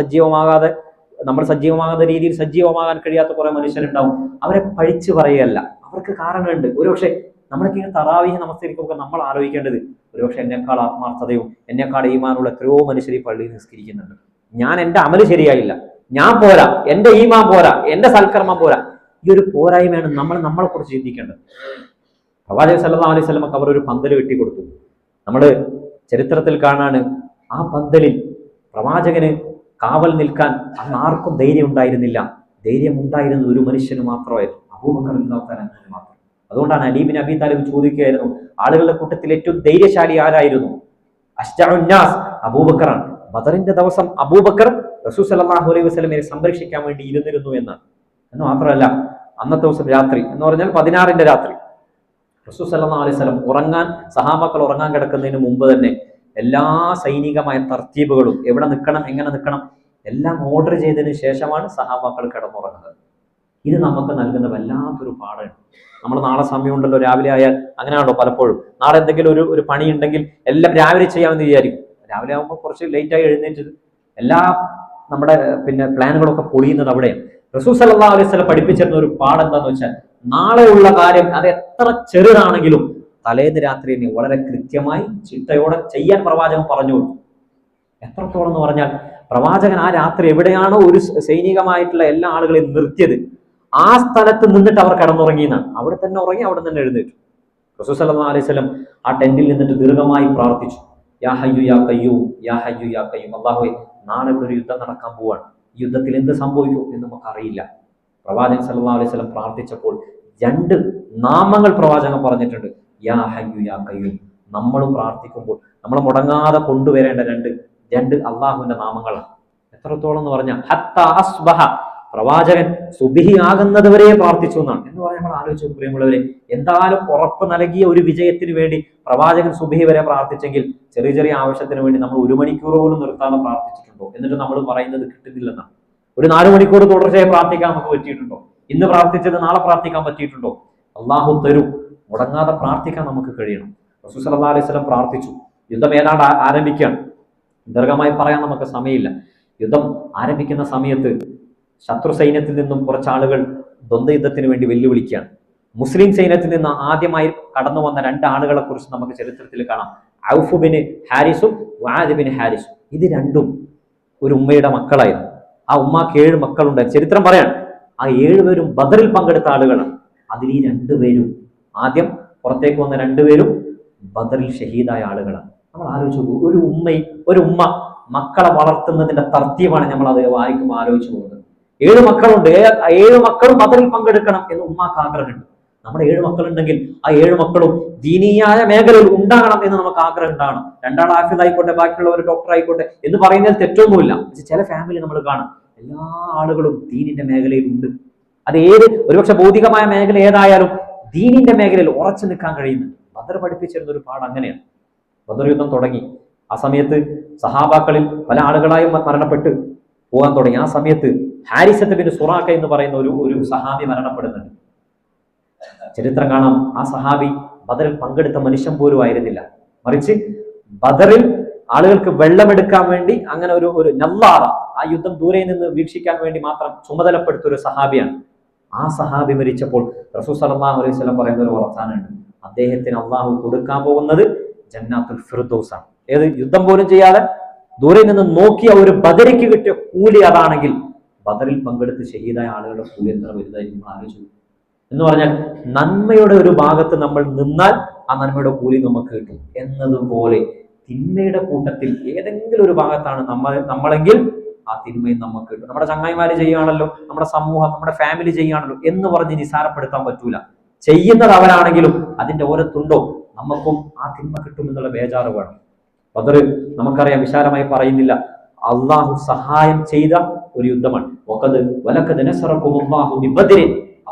സജീവമാകാത്ത രീതിയിൽ സജീവമാകാൻ കഴിയാത്ത കുറെ മനുഷ്യരുണ്ടാവും. അവരെ പഴിച്ചു പറയുകയല്ല, അവർക്ക് കാരണമുണ്ട്. ഒരുപക്ഷെ നമ്മളൊക്കെ ഇങ്ങനെ തറാവീഹ് നമസ്കരിക്കുമ്പോൾ നമ്മൾ ആലോചിക്കേണ്ടത്, ഒരുപക്ഷെ എന്നെക്കാൾ ആത്മാർത്ഥതയും എന്നെക്കാൾ ഈമാനുള്ള എത്രയോ മനുഷ്യർ ഈ പള്ളിയിൽ നിസ്കരിക്കുന്നുണ്ട്. ഞാൻ എൻ്റെ അമല് ശരിയായില്ല, ഞാൻ പോരാ, എൻ്റെ ഈമാൻ പോരാ, എൻ്റെ സൽക്കർമ്മം പോരാ. ഈ ഒരു പോരായ്മയാണ് നമ്മളെ കുറിച്ച് ചിന്തിക്കേണ്ടത്. പ്രവാചകൻ സല്ലല്ലാഹു അലൈഹി വസല്ലമക്ക് അവർ ഒരു പന്തൽ കെട്ടിക്കൊടുത്തു. നമ്മൾ ചരിത്രത്തിൽ കാണാണ്, ആ പന്തലിൽ പ്രവാചകന് കാവൽ നിൽക്കാൻ അന്ന് ആർക്കും ധൈര്യം ഉണ്ടായിരുന്നില്ല. ധൈര്യം ഉണ്ടായിരുന്നത് ഒരു മനുഷ്യന് മാത്രമായിരുന്നു, അബൂബക്കർ റളിയല്ലാഹു അൻഹു മാത്രം. അതുകൊണ്ടാണ് അലി ബിൻ അബീ താലിബ് ചോദിക്കുകയായിരുന്നു, ആളുകളുടെ കൂട്ടത്തിൽ ഏറ്റവും ധൈര്യശാലി ആരായിരുന്നു? അശ്ജഉന്നാസ് അബൂബക്കറാണ്. ബദറിന്റെ ദിവസം അബൂബക്കർ റസൂൽ സല്ലല്ലാഹു അലൈഹി വസല്ലമയെ സംരക്ഷിക്കാൻ വേണ്ടി ഇരുന്നിരുന്നു എന്ന് മാത്രമല്ല, അന്നത്തെ ദിവസം രാത്രി എന്ന് പറഞ്ഞാൽ 16-ന്റെ രാത്രി റസൂൽ സല്ലല്ലാഹു അലൈഹി വസല്ലം സഹാബാക്കൾ ഉറങ്ങാൻ കിടക്കുന്നതിന് മുമ്പ് തന്നെ എല്ലാ സൈനികമായ തർത്തീബുകളും, എവിടെ നിൽക്കണം, എങ്ങനെ നിൽക്കണം, എല്ലാം ഓർഡർ ചെയ്തതിന് ശേഷമാണ് സഹാബാക്കൾ കിടന്നുറങ്ങുന്നത്. ഇത് നമുക്ക് നൽകുന്ന വല്ലാത്തൊരു പാഠമാണ്. നമ്മൾ നാളെ സമയമുണ്ടല്ലോ, രാവിലെ ആയാൽ അങ്ങനെയാണല്ലോ പലപ്പോഴും. നാളെ എന്തെങ്കിലും ഒരു പണി ഉണ്ടെങ്കിൽ എല്ലാം രാവിലെ ചെയ്യാമെന്ന് വിചാരിക്കും. രാവിലെ ആകുമ്പോൾ കുറച്ച് ലേറ്റായി എഴുന്നേറ്റത് എല്ലാ നമ്മുടെ പ്ലാനുകളൊക്കെ പൊളിയുന്നത് അവിടെയാണ്. റസൂൽ സല്ലല്ലാഹു അലൈഹി വസല്ലം പഠിപ്പിച്ചിരുന്ന ഒരു പാഠം എന്താന്ന് വെച്ചാൽ, നാളെയുള്ള കാര്യം അത് എത്ര ചെറുതാണെങ്കിലും തലേന്ന് രാത്രി തന്നെ വളരെ കൃത്യമായി ചിട്ടയോടെ ചെയ്യാൻ പ്രവാചകൻ പറഞ്ഞു. എത്രത്തോളം എന്ന് പറഞ്ഞാൽ, പ്രവാചകൻ ആ രാത്രി എവിടെയാണോ ഒരു സൈനികമായിട്ടുള്ള എല്ലാ ആളുകളെയും നിർത്തിയത്, ആ സ്ഥലത്ത് നിന്നിട്ട് അവർ കിടന്നുറങ്ങിയെന്നാണ്. അവിടെ തന്നെ ഉറങ്ങി, അവിടെ തന്നെ എഴുന്നേറ്റു. റസൂൽ സല്ലല്ലാഹു അലൈഹി വസല്ലം ആ ടെന്റിൽ നിന്നിട്ട് ദീർഘമായി പ്രാർത്ഥിച്ചു, യാ ഹയ്യു യാ ഖയ്യൂം, യാ ഹയ്യു യാ ഖയ്യൂം. അല്ലാഹുവേ, നാളെ ഇവിടെ ഒരു യുദ്ധം നടക്കാൻ പോവാണ്, ഈ യുദ്ധത്തിൽ എന്ത് സംഭവിക്കും എന്ന് നമുക്കറിയില്ല. പ്രവാചകൻ സല്ലല്ലാഹു അലൈഹി വസല്ലം പ്രാർത്ഥിച്ചപ്പോൾ 2 നാമങ്ങൾ പ്രവാചകൻ പറഞ്ഞിട്ടുണ്ട്, യാ ഹയ്യു യാ ഖയ്യൂം. നമ്മളും പ്രാർത്ഥിക്കുമ്പോൾ നമ്മൾ മുടങ്ങാതെ കൊണ്ടുവരേണ്ട രണ്ട് അള്ളാഹുവിന്റെ നാമങ്ങളാണ്. എത്രത്തോളം എന്ന് പറഞ്ഞാൽ, ഹത്താ അസ്ബഹ, പ്രവാചകൻ സുബ്ഹി ആകുന്നത് വരെ പ്രാർത്ഥിച്ചു എന്നാണ്. എന്ന് പറഞ്ഞാൽ നമ്മൾ ആലോചിച്ചു പ്രിയമുള്ളവരെ, എന്തായാലും ഉറപ്പ് നൽകിയ ഒരു വിജയത്തിന് വേണ്ടി പ്രവാചകൻ സുബ്ഹി വരെ പ്രാർത്ഥിച്ചെങ്കിൽ, ചെറിയ ചെറിയ ആവശ്യത്തിന് വേണ്ടി നമ്മൾ 1 മണിക്കൂർ പോലും നിർത്താതെ പ്രാർത്ഥിച്ചിട്ടുണ്ടോ? എന്നിട്ട് നമ്മൾ പറയുന്നത് കിട്ടുന്നില്ലെന്നാണ്. ഒരു 4 മണിക്കൂർ തുടർച്ചയായി പ്രാർത്ഥിക്കാൻ നമുക്ക് പറ്റിയിട്ടുണ്ടോ? ഇന്ന് പ്രാർത്ഥിച്ചത് നാളെ പ്രാർത്ഥിക്കാൻ പറ്റിയിട്ടുണ്ടോ? അള്ളാഹു തരും. മുടങ്ങാതെ പ്രാർത്ഥിക്കാൻ നമുക്ക് കഴിയണം. റസൂൽ സല്ലല്ലാഹു അലൈഹി വസല്ലം പ്രാർത്ഥിച്ചു, യുദ്ധം ഏതാണ്ട് ആരംഭിക്കുകയാണ്. ദീർഘമായി പറയാൻ നമുക്ക് സമയമില്ല. യുദ്ധം ആരംഭിക്കുന്ന സമയത്ത് ശത്രു സൈന്യത്തിൽ നിന്നും കുറച്ചാളുകൾ ദ്വന്ദ്വയുദ്ധത്തിന് വേണ്ടി വെല്ലുവിളിക്കുകയാണ്. മുസ്ലിം സൈന്യത്തിൽ നിന്ന് ആദ്യമായി കടന്നു വന്ന 2 ആളുകളെ കുറിച്ച് നമുക്ക് ചരിത്രത്തിൽ കാണാം. ഔഫ് ബിൻ ഹാരിസും മുആദ് ബിൻ ഹാരിസും. ഇത് രണ്ടും ഒരു ഉമ്മയുടെ മക്കളായിരുന്നു. ആ ഉമ്മക്ക് 7 മക്കളുണ്ടായിരുന്നു. ചരിത്രം പറയാണ് ആ 7 പേരും ബദറിൽ പങ്കെടുത്ത ആളുകളാണ്. അതിൽ ഈ 2 പേരും ആദ്യം പുറത്തേക്ക് വന്ന 2 പേരും ബദറിൽ ഷഹീദായ ആളുകളാണ്. നമ്മൾ ആലോചിച്ചു, ഒരു ഉമ്മ മക്കളെ വളർത്തുന്നതിന്റെ തർത്തീവാണ് നമ്മൾ അത് വായിക്കുമ്പോൾ ആലോചിച്ചു പോകുന്നത്. 7 മക്കളുണ്ട്, 7 മക്കളും ബദറിൽ പങ്കെടുക്കണം എന്ന് ഉമ്മാക്ക് ആഗ്രഹമുണ്ട്. നമ്മുടെ 7 മക്കളുണ്ടെങ്കിൽ ആ 7 മക്കളും ദീനീയായ മേഖലയിൽ ഉണ്ടാകണം എന്ന് നമുക്ക് ആഗ്രഹം ഉണ്ടാകണം. 2 ഹാഫിദ് ആയിക്കോട്ടെ, ബാക്കിയുള്ളവർ ഡോക്ടർ ആയിക്കോട്ടെ എന്ന് പറയുന്നതിൽ തെറ്റൊന്നുമില്ല. പക്ഷെ ചില ഫാമിലി നമ്മൾ കാണാം എല്ലാ ആളുകളും ദീനിന്റെ മേഖലയിൽ ഉണ്ട്. അത് ഒരുപക്ഷെ ഭൗതികമായ മേഖല ഏതായാലും ദീനിന്റെ മേഖലയിൽ ഉറച്ചു നിൽക്കാൻ കഴിയുന്നുണ്ട്. ബദർ പഠിപ്പിച്ചിരുന്ന ഒരു പാഠം അങ്ങനെയാണ്. ബദർ യുദ്ധം തുടങ്ങി. ആ സമയത്ത് സഹാബാക്കളിൽ പല ആളുകളായും മരണപ്പെട്ട് പോകാൻ തുടങ്ങി. ആ സമയത്ത് ഹാരിസത്ത് ബിൻ സുറാഖ എന്ന് പറയുന്ന ഒരു സഹാബി മരണപ്പെടുന്നുണ്ട്. ചരിത്രം കാണാം, ആ സഹാബി ബദറിൽ പങ്കെടുത്ത മനുഷ്യൻ പോലും ആയിരുന്നില്ല. മറിച്ച് ബദറിൽ ആളുകൾക്ക് വെള്ളമെടുക്കാൻ വേണ്ടി അങ്ങനെ ഒരു നല്ലാറ, ആ യുദ്ധം ദൂരെ നിന്ന് വീക്ഷിക്കാൻ വേണ്ടി മാത്രം ചുമതലപ്പെടുത്ത ഒരു സഹാബിയാണ്. ആ സഹാബി മരിച്ചപ്പോൾ റസൂൽ സല്ലല്ലാഹു അലൈഹി വസല്ലം പറയുന്ന ഒരു വർത്താനമുണ്ട്, അദ്ദേഹത്തിന് അള്ളാഹു കൊടുക്കാൻ പോകുന്നത് ജന്നാത്തുൽ ഫിർദൗസ് ആണ്. ഏത് യുദ്ധം പോലും ചെയ്യാതെ ദൂരെ നിന്ന് നോക്കിയ ഒരു ബദരിക്ക് കിട്ടിയ കൂലി അതാണെങ്കിൽ ബദറിൽ പങ്കെടുത്ത് ഷഹീദായ ആളുകളുടെ കൂലി എത്ര വലുതായിരിക്കും ആലോചിച്ചു. എന്ന് പറഞ്ഞാൽ നന്മയുടെ ഒരു ഭാഗത്ത് നമ്മൾ നിന്നാൽ ആ നന്മയുടെ കൂലി നമുക്ക് കിട്ടും എന്നതുപോലെ തിന്മയുടെ കൂട്ടത്തിൽ ഏതെങ്കിലും ഒരു ഭാഗത്താണ് നമ്മളെങ്കിൽ ആ തിന്മയും നമുക്ക് കിട്ടും. നമ്മുടെ ചങ്ങായിമാര് ചെയ്യുകയാണല്ലോ, നമ്മുടെ സമൂഹം, നമ്മുടെ ഫാമിലി ചെയ്യുകയാണല്ലോ എന്ന് പറഞ്ഞ് നിസാരപ്പെടുത്താൻ പറ്റൂല. ചെയ്യുന്നത് അവരാണെങ്കിലും അതിന്റെ ഓരത്തുണ്ടോ നമുക്കും ആ തിന്മ കിട്ടും എന്നുള്ള ബേജാറ് വേണം. ബദർ നമുക്കറിയാം, വിശാലമായി പറയുന്നില്ല, അള്ളാഹു സഹായം ചെയ്ത ഒരു യുദ്ധമാണ്.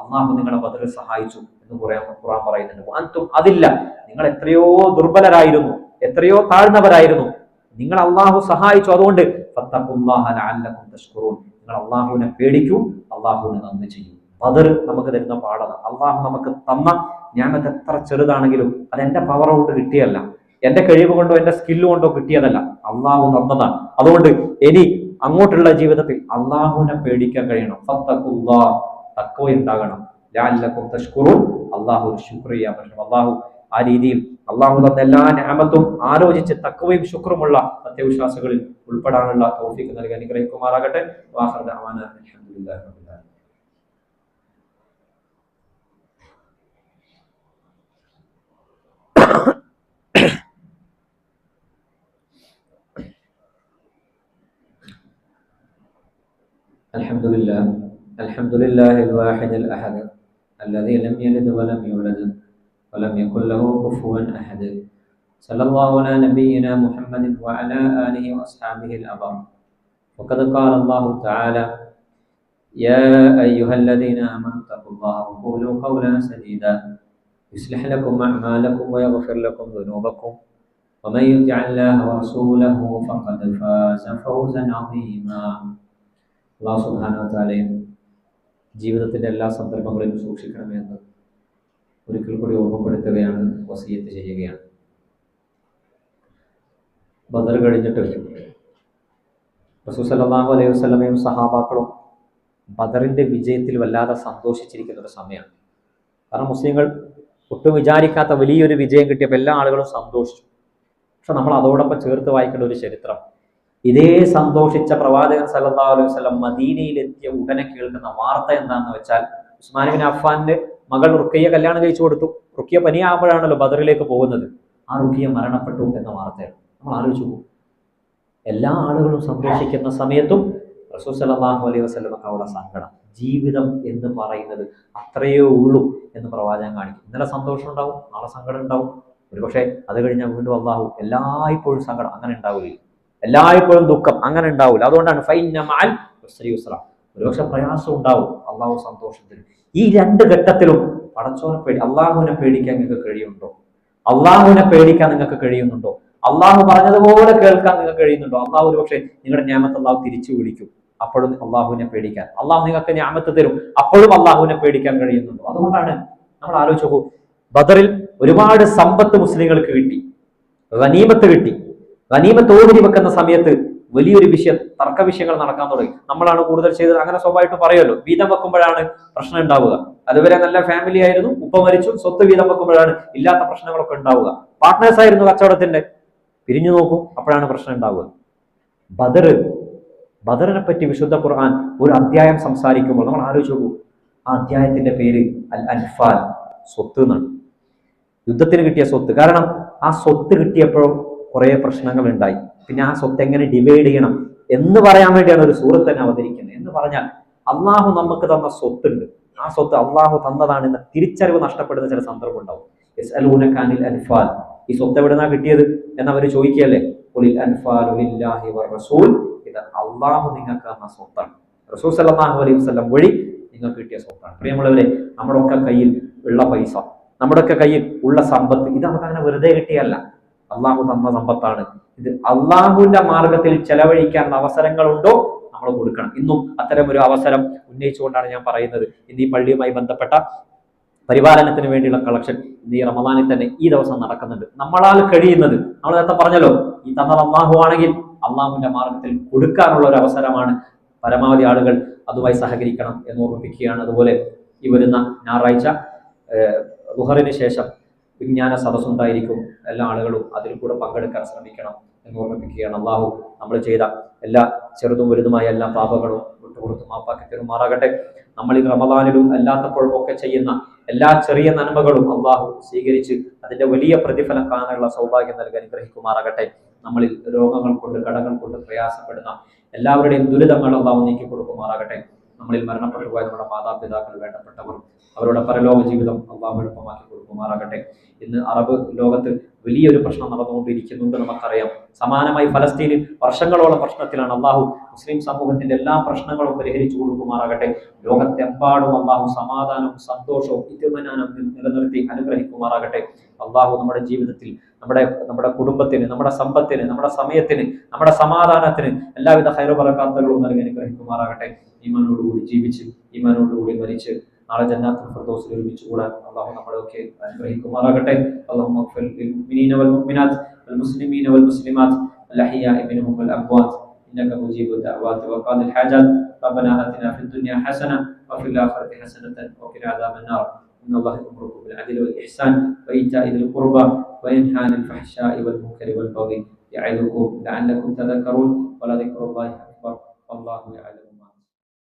അള്ളാഹു നിങ്ങളെ ബദറിൽ സഹായിച്ചു എന്ന് ഖുർആൻ പറയുന്നുണ്ട്. അൻതും അതില്ല, നിങ്ങൾ എത്രയോ ദുർബലരായിരുന്നു, എത്രയോ താഴ്ന്നവരായിരുന്നു, നിങ്ങൾ അള്ളാഹു സഹായിച്ചു. അതുകൊണ്ട് നിങ്ങൾ അള്ളാഹുവിനെ പേടിക്കൂ, അള്ളാഹുവിനെ നന്ദി ചെയ്യൂ. ബദർ നമുക്ക് തരുന്ന പാഠമാണ്. അള്ളാഹു നമുക്ക് തന്ന ഞാനത് എത്ര ചെറുതാണെങ്കിലും അത് എന്റെ പവർ കൊണ്ട് കിട്ടിയല്ല, എന്റെ കഴിവ് കൊണ്ടോ എന്റെ സ്കില്ല് കൊണ്ടോ കിട്ടിയതല്ല, അള്ളാഹു തന്നതാണ്. അതുകൊണ്ട് ഇനി അങ്ങോട്ടുള്ള ജീവിതത്തിൽ അള്ളാഹുവിനെ പേടിക്കാൻ കഴിയണം. തഖ്വ ഉണ്ടാകണം. ലഅല്ലകും തഷ്കുറൂൻ, അള്ളാഹു ശുക്ർ ചെയ്യാൻ പറ്റണം. അള്ളാഹു ആ രീതിയിൽ അള്ളാഹു തന്ന എല്ലാ നിഅമത്തും ആലോചിച്ച് തഖ്വയും ശുക്റുമുള്ള സത്യവിശ്വാസികളിൽ ഉൾപ്പെടാനുള്ള തൗഫീഖ് നൽകി അനുഗ്രഹിക്കുമാറാകട്ടെ. വാഖിറു ദഅവാന അൽഹംദുലില്ലാഹി റബ്ബിൽ ആലമീൻ. الحمد لله الواحد الأحد الذي لم يلد ولم يولد ولم يكن له كفوا أحد. صلى الله على نبينا محمد وعلى آله وأصحابه الأبرار. وقد قال الله تعالى: يا أيها الذين آمنوا اتقوا الله وقولوا قولا سديدا يصلح لكم أعمالكم ويغفر لكم ذنوبكم ومن يطع الله ورسوله فقد فاز فوزا عظيما. അല്ലാഹു സുബ്ഹാനഹു വ തആലയും ജീവിതത്തിന്റെ എല്ലാ സന്ദർഭങ്ങളിലും സൂക്ഷിക്കണമെന്ന് ഒരിക്കൽ കൂടി ഓർമ്മപ്പെടുത്തുകയാണ്, വസിയത്ത് ചെയ്യുകയാണ്. ബദർ കഴിഞ്ഞിട്ട് റസൂൽ സല്ലല്ലാഹു അലൈഹി വസല്ലമയും സഹാബാക്കളും ബദറിന്റെ വിജയത്തിൽ വല്ലാതെ സന്തോഷിച്ചിരിക്കുന്ന ഒരു സമയമാണ്. കാരണം മുസ്ലിങ്ങൾ ഒട്ടും വിചാരിക്കാത്ത വലിയൊരു വിജയം കിട്ടിയപ്പോൾ എല്ലാ ആളുകളും സന്തോഷിച്ചു. പക്ഷെ നമ്മൾ അതോടൊപ്പം ചേർത്ത് വായിക്കേണ്ട ഒരു ചരിത്രം, ഇതേ സന്തോഷിച്ച പ്രവാചകൻ സല്ലല്ലാഹു അലൈഹി വസല്ലം മദീനയിലെത്തിയ ഉടനെ കേൾക്കുന്ന വാർത്ത എന്താണെന്ന് വെച്ചാൽ, ഉസ്മാൻ ബിൻ അഫ്ഫാന്റെ മകൾ റുഖയ്യ കല്യാണം കഴിച്ചു കൊടുത്തു. റുഖയ്യ പനിയാകുമ്പോഴാണല്ലോ ബദറിലേക്ക് പോകുന്നത്. ആ റുഖയ്യ മരണപ്പെട്ടു എന്ന വാർത്തയാണ്. നമ്മൾ ആലോചിച്ചു പോകും. എല്ലാ ആളുകളും സന്തോഷിക്കുന്ന സമയത്തും റസൂൽ സല്ലല്ലാഹു അലൈഹി വസല്ലമക്ക് അവിടെ സങ്കടം. ജീവിതം എന്ന് പറയുന്നത് അത്രയേ ഉള്ളൂ എന്ന് പ്രവാചകൻ കാണിക്കും. ഇന്നലെ സന്തോഷം ഉണ്ടാവും, നാളെ സങ്കടം ഉണ്ടാവും. ഒരുപക്ഷെ അത് കഴിഞ്ഞാൽ വീണ്ടും അള്ളാഹു എല്ലായ്പ്പോഴും സങ്കടം അങ്ങനെ ഉണ്ടാവില്ല, എല്ലായ്പ്പോഴും ദുഃഖം അങ്ങനെ ഉണ്ടാവില്ല. അതുകൊണ്ടാണ് ഫൈന്ന മഅൽ ഉസ്രി യുസ്ര, ഒരുപക്ഷെ പ്രയാസം ഉണ്ടാവും, അള്ളാഹു സന്തോഷം തരും. ഈ 2 ഘട്ടത്തിലും പടച്ചോനെ അള്ളാഹുവിനെ പേടിക്കാൻ നിങ്ങൾക്ക് കഴിയുന്നുണ്ടോ? അള്ളാഹുവിനെ പേടിക്കാൻ നിങ്ങൾക്ക് കഴിയുന്നുണ്ടോ? അള്ളാഹു പറഞ്ഞതുപോലെ കേൾക്കാൻ നിങ്ങൾക്ക് കഴിയുന്നുണ്ടോ? അള്ളാഹു ഒരുപക്ഷെ നിങ്ങളുടെ നിഅമത്ത് അള്ളാഹു തിരിച്ചു വിളിക്കും, അപ്പോഴും അള്ളാഹുവിനെ പേടിക്കാൻ. അള്ളാഹു നിങ്ങൾക്ക് നിഅമത്ത് തരും, അപ്പോഴും അള്ളാഹുവിനെ പേടിക്കാൻ കഴിയുന്നുണ്ടോ? അതുകൊണ്ടാണ് നമ്മൾ ആലോചിച്ച് നോക്കൂ, ബദറിൽ ഒരുപാട് സമ്പത്ത് മുസ്ലിങ്ങൾക്ക് കിട്ടി. ഗനീമത്ത് കിട്ടി. ഗനീമത്ത് ഓഹരി വെക്കുന്ന സമയത്ത് വലിയൊരു വിഷയം, തർക്ക വിഷയങ്ങൾ നടക്കാൻ തുടങ്ങി. നമ്മളാണ് കൂടുതൽ ചെയ്തത്, അങ്ങനെ സ്വാഭാവികമായിട്ട് പറയുമല്ലോ. വീതം വെക്കുമ്പോഴാണ് പ്രശ്നം ഉണ്ടാവുക. അതുവരെ നല്ല ഫാമിലി ആയിരുന്നു, ഉപ്പ മരിച്ചു, സ്വത്ത് വീതം വെക്കുമ്പോഴാണ് ഇല്ലാത്ത പ്രശ്നങ്ങളൊക്കെ ഉണ്ടാവുക. പാർട്ട്നേഴ്സ് ആയിരുന്നു കച്ചവടത്തിന്റെ, പിരിഞ്ഞു നോക്കും, അപ്പോഴാണ് പ്രശ്നം ഉണ്ടാവുക. ബദറിനെ പറ്റി വിശുദ്ധ ഖുർആൻ ഒരു അധ്യായം സംസാരിക്കുമ്പോൾ നമ്മൾ ആലോചിച്ച് നോക്കൂ. ആ അധ്യായത്തിന്റെ പേര് അൽ അൻഫാൽ, സ്വത്ത് എന്നാണ്. യുദ്ധത്തിന് കിട്ടിയ സ്വത്ത്. കാരണം ആ സ്വത്ത് കിട്ടിയപ്പോൾ കുറെ പ്രശ്നങ്ങൾ ഉണ്ടായി. പിന്നെ ആ സ്വത്ത് എങ്ങനെ ഡിവൈഡ് ചെയ്യണം എന്ന് പറയാൻ വേണ്ടിയാണ് ഒരു സൂറത്ത് തന്നെ അവതരിക്കുന്നത്. എന്ന് പറഞ്ഞാൽ അള്ളാഹു നമുക്ക് തന്ന സ്വത്തുണ്ട്, ആ സ്വത്ത് അള്ളാഹു തന്നതാണെന്ന് തിരിച്ചറിവ് നഷ്ടപ്പെടുന്ന ചില സന്ദർഭം ഉണ്ടാവും. യസ്അലൂനക അനിൽ അൻഫാൽ, ഈ സ്വത്ത് എവിടുന്നാ കിട്ടിയത് എന്നവർ ചോദിക്കുകയല്ലേ. ഖുലിൽ അൻഫാലു ലില്ലാഹി വറസൂൽ, ഇത് അള്ളാഹു നിങ്ങൾക്ക് തന്ന സ്വത്താണ്. റസൂൽ സല്ലല്ലാഹു അലൈഹി വസല്ലം വഴി നിങ്ങൾക്ക് കിട്ടിയ സ്വത്താണ്. പ്രിയമുള്ളവരെ, നമ്മുടെ ഒക്കെ കയ്യിൽ ഉള്ള പൈസ, നമ്മുടെ ഒക്കെ കയ്യിൽ ഉള്ള സമ്പത്ത്, ഇത് നമുക്ക് അങ്ങനെ വെറുതെ കിട്ടിയല്ല, അള്ളാഹു തന്ന സമ്പത്താണ്. ഇത് അള്ളാഹുവിന്റെ മാർഗത്തിൽ ചെലവഴിക്കാനുള്ള അവസരങ്ങളുണ്ടോ നമ്മൾ കൊടുക്കണം. ഇന്നും അത്തരം ഒരു അവസരം ഉന്നയിച്ചുകൊണ്ടാണ് ഞാൻ പറയുന്നത്. ഇന്ന് ഈ പള്ളിയുമായി ബന്ധപ്പെട്ട പരിപാലനത്തിന് വേണ്ടിയുള്ള കളക്ഷൻ ഇന്ന് ഈ റമദാനിൽ തന്നെ ഈ ദിവസം നടക്കുന്നുണ്ട്. നമ്മളാൽ കഴിയുന്നത്, നമ്മൾ നേരത്തെ പറഞ്ഞല്ലോ, ഈ തന്നത് അള്ളാഹു ആണെങ്കിൽ അള്ളാഹുവിന്റെ മാർഗത്തിൽ കൊടുക്കാനുള്ള ഒരു അവസരമാണ്. പരമാവധി ആളുകൾ അതുമായി സഹകരിക്കണം എന്ന് ഓർമ്മിപ്പിക്കുകയാണ്. അതുപോലെ ഈ വരുന്ന ഞായറാഴ്ച ളുഹറിന് ശേഷം വിജ്ഞാന സദസ്സുണ്ടായിരിക്കും. എല്ലാ ആളുകളും അതിൽ കൂടെ പങ്കെടുക്കാൻ ശ്രമിക്കണം എന്ന് ഓർമ്മിപ്പിക്കുകയാണ്. അള്ളാഹു നമ്മൾ ചെയ്ത എല്ലാ ചെറുതും വലുതുമായ എല്ലാ പാപങ്ങളും വിട്ടുകൊടുത്ത് മാപ്പാക്കി പെരുമാറാകട്ടെ. നമ്മൾ ഈ റമദാനിലും അല്ലാത്തപ്പോഴും ഒക്കെ ചെയ്യുന്ന എല്ലാ ചെറിയ നന്മകളും അള്ളാഹു സ്വീകരിച്ച് അതിന്റെ വലിയ പ്രതിഫലം കാണാനുള്ള സൗഭാഗ്യം നൽകി അനുഗ്രഹിക്കുമാറാകട്ടെ. നമ്മളിൽ രോഗങ്ങൾ കൊണ്ട്, കടങ്ങൾ കൊണ്ട് പ്രയാസപ്പെടുന്ന എല്ലാവരുടെയും ദുരിതങ്ങൾ അള്ളാഹു നീക്കി കൊടുക്കുമാറാകട്ടെ. നമ്മളിൽ മരണപ്പെട്ടു പോയ നമ്മുടെ മാതാപിതാക്കൾ, വേണ്ടപ്പെട്ടവർ, അവരുടെ പരലോക ജീവിതം അള്ളാഹു എളുപ്പമാക്കി കൊടുക്കുമാറാകട്ടെ. ഇന്ന് അറബ് ലോകത്ത് വലിയൊരു പ്രശ്നം നടന്നുകൊണ്ടിരിക്കുന്നുണ്ട്, നമുക്കറിയാം. സമാനമായി ഫലസ്തീനിൽ വർഷങ്ങളോളം പ്രശ്നത്തിലാണ്. അള്ളാഹു മുസ്ലിം സമൂഹത്തിന്റെ എല്ലാ പ്രശ്നങ്ങളും പരിഹരിച്ചു കൊടുക്കുമാറാകട്ടെ. ലോകത്തെമ്പാടും അള്ളാഹു സമാധാനവും സന്തോഷവും ഇത്മിനാനും നിലനിർത്തി അനുഗ്രഹിക്കുമാറാകട്ടെ. അള്ളാഹു നമ്മുടെ ജീവിതത്തിൽ, നമ്മുടെ കുടുംബത്തിന്, നമ്മുടെ സമ്പത്തിന്, നമ്മുടെ സമയത്തിന്, നമ്മുടെ സമാധാനത്തിന് എല്ലാവിധ ഖൈറു ബറകാത്തുകളും നൽകി അനുഗ്രഹിക്കുമാറാകട്ടെ. ഈമാനോടുകൂടി ജീവിച്ച് ഈമാനോടുകൂടി മരിച്ച് നാളെ ജന്നാത്തുൽ ഫിർദൗസിൽ ഒരുമിച്ച് കൂടാൻ അള്ളാഹു നമ്മളെയൊക്കെ അനുഗ്രഹിക്കുമാറാകട്ടെ. اللهم اغفر للمؤمنين والمؤمنات والمسلمين والمسلمات الأحياء منهم والأموات إنك مجيب الدعوات وقاضي الحاجات. ربنا آتنا في الدنيا حسنة وفي الآخرة حسنة وقنا عذاب النار. إن الله يأمركم بالعدل والإحسان وإيتاء ذي القربى وينهى عن الفحشاء والمنكر والبغي يعظكم لعلكم تذكرون ولذكر الله أكبر والله يعلم.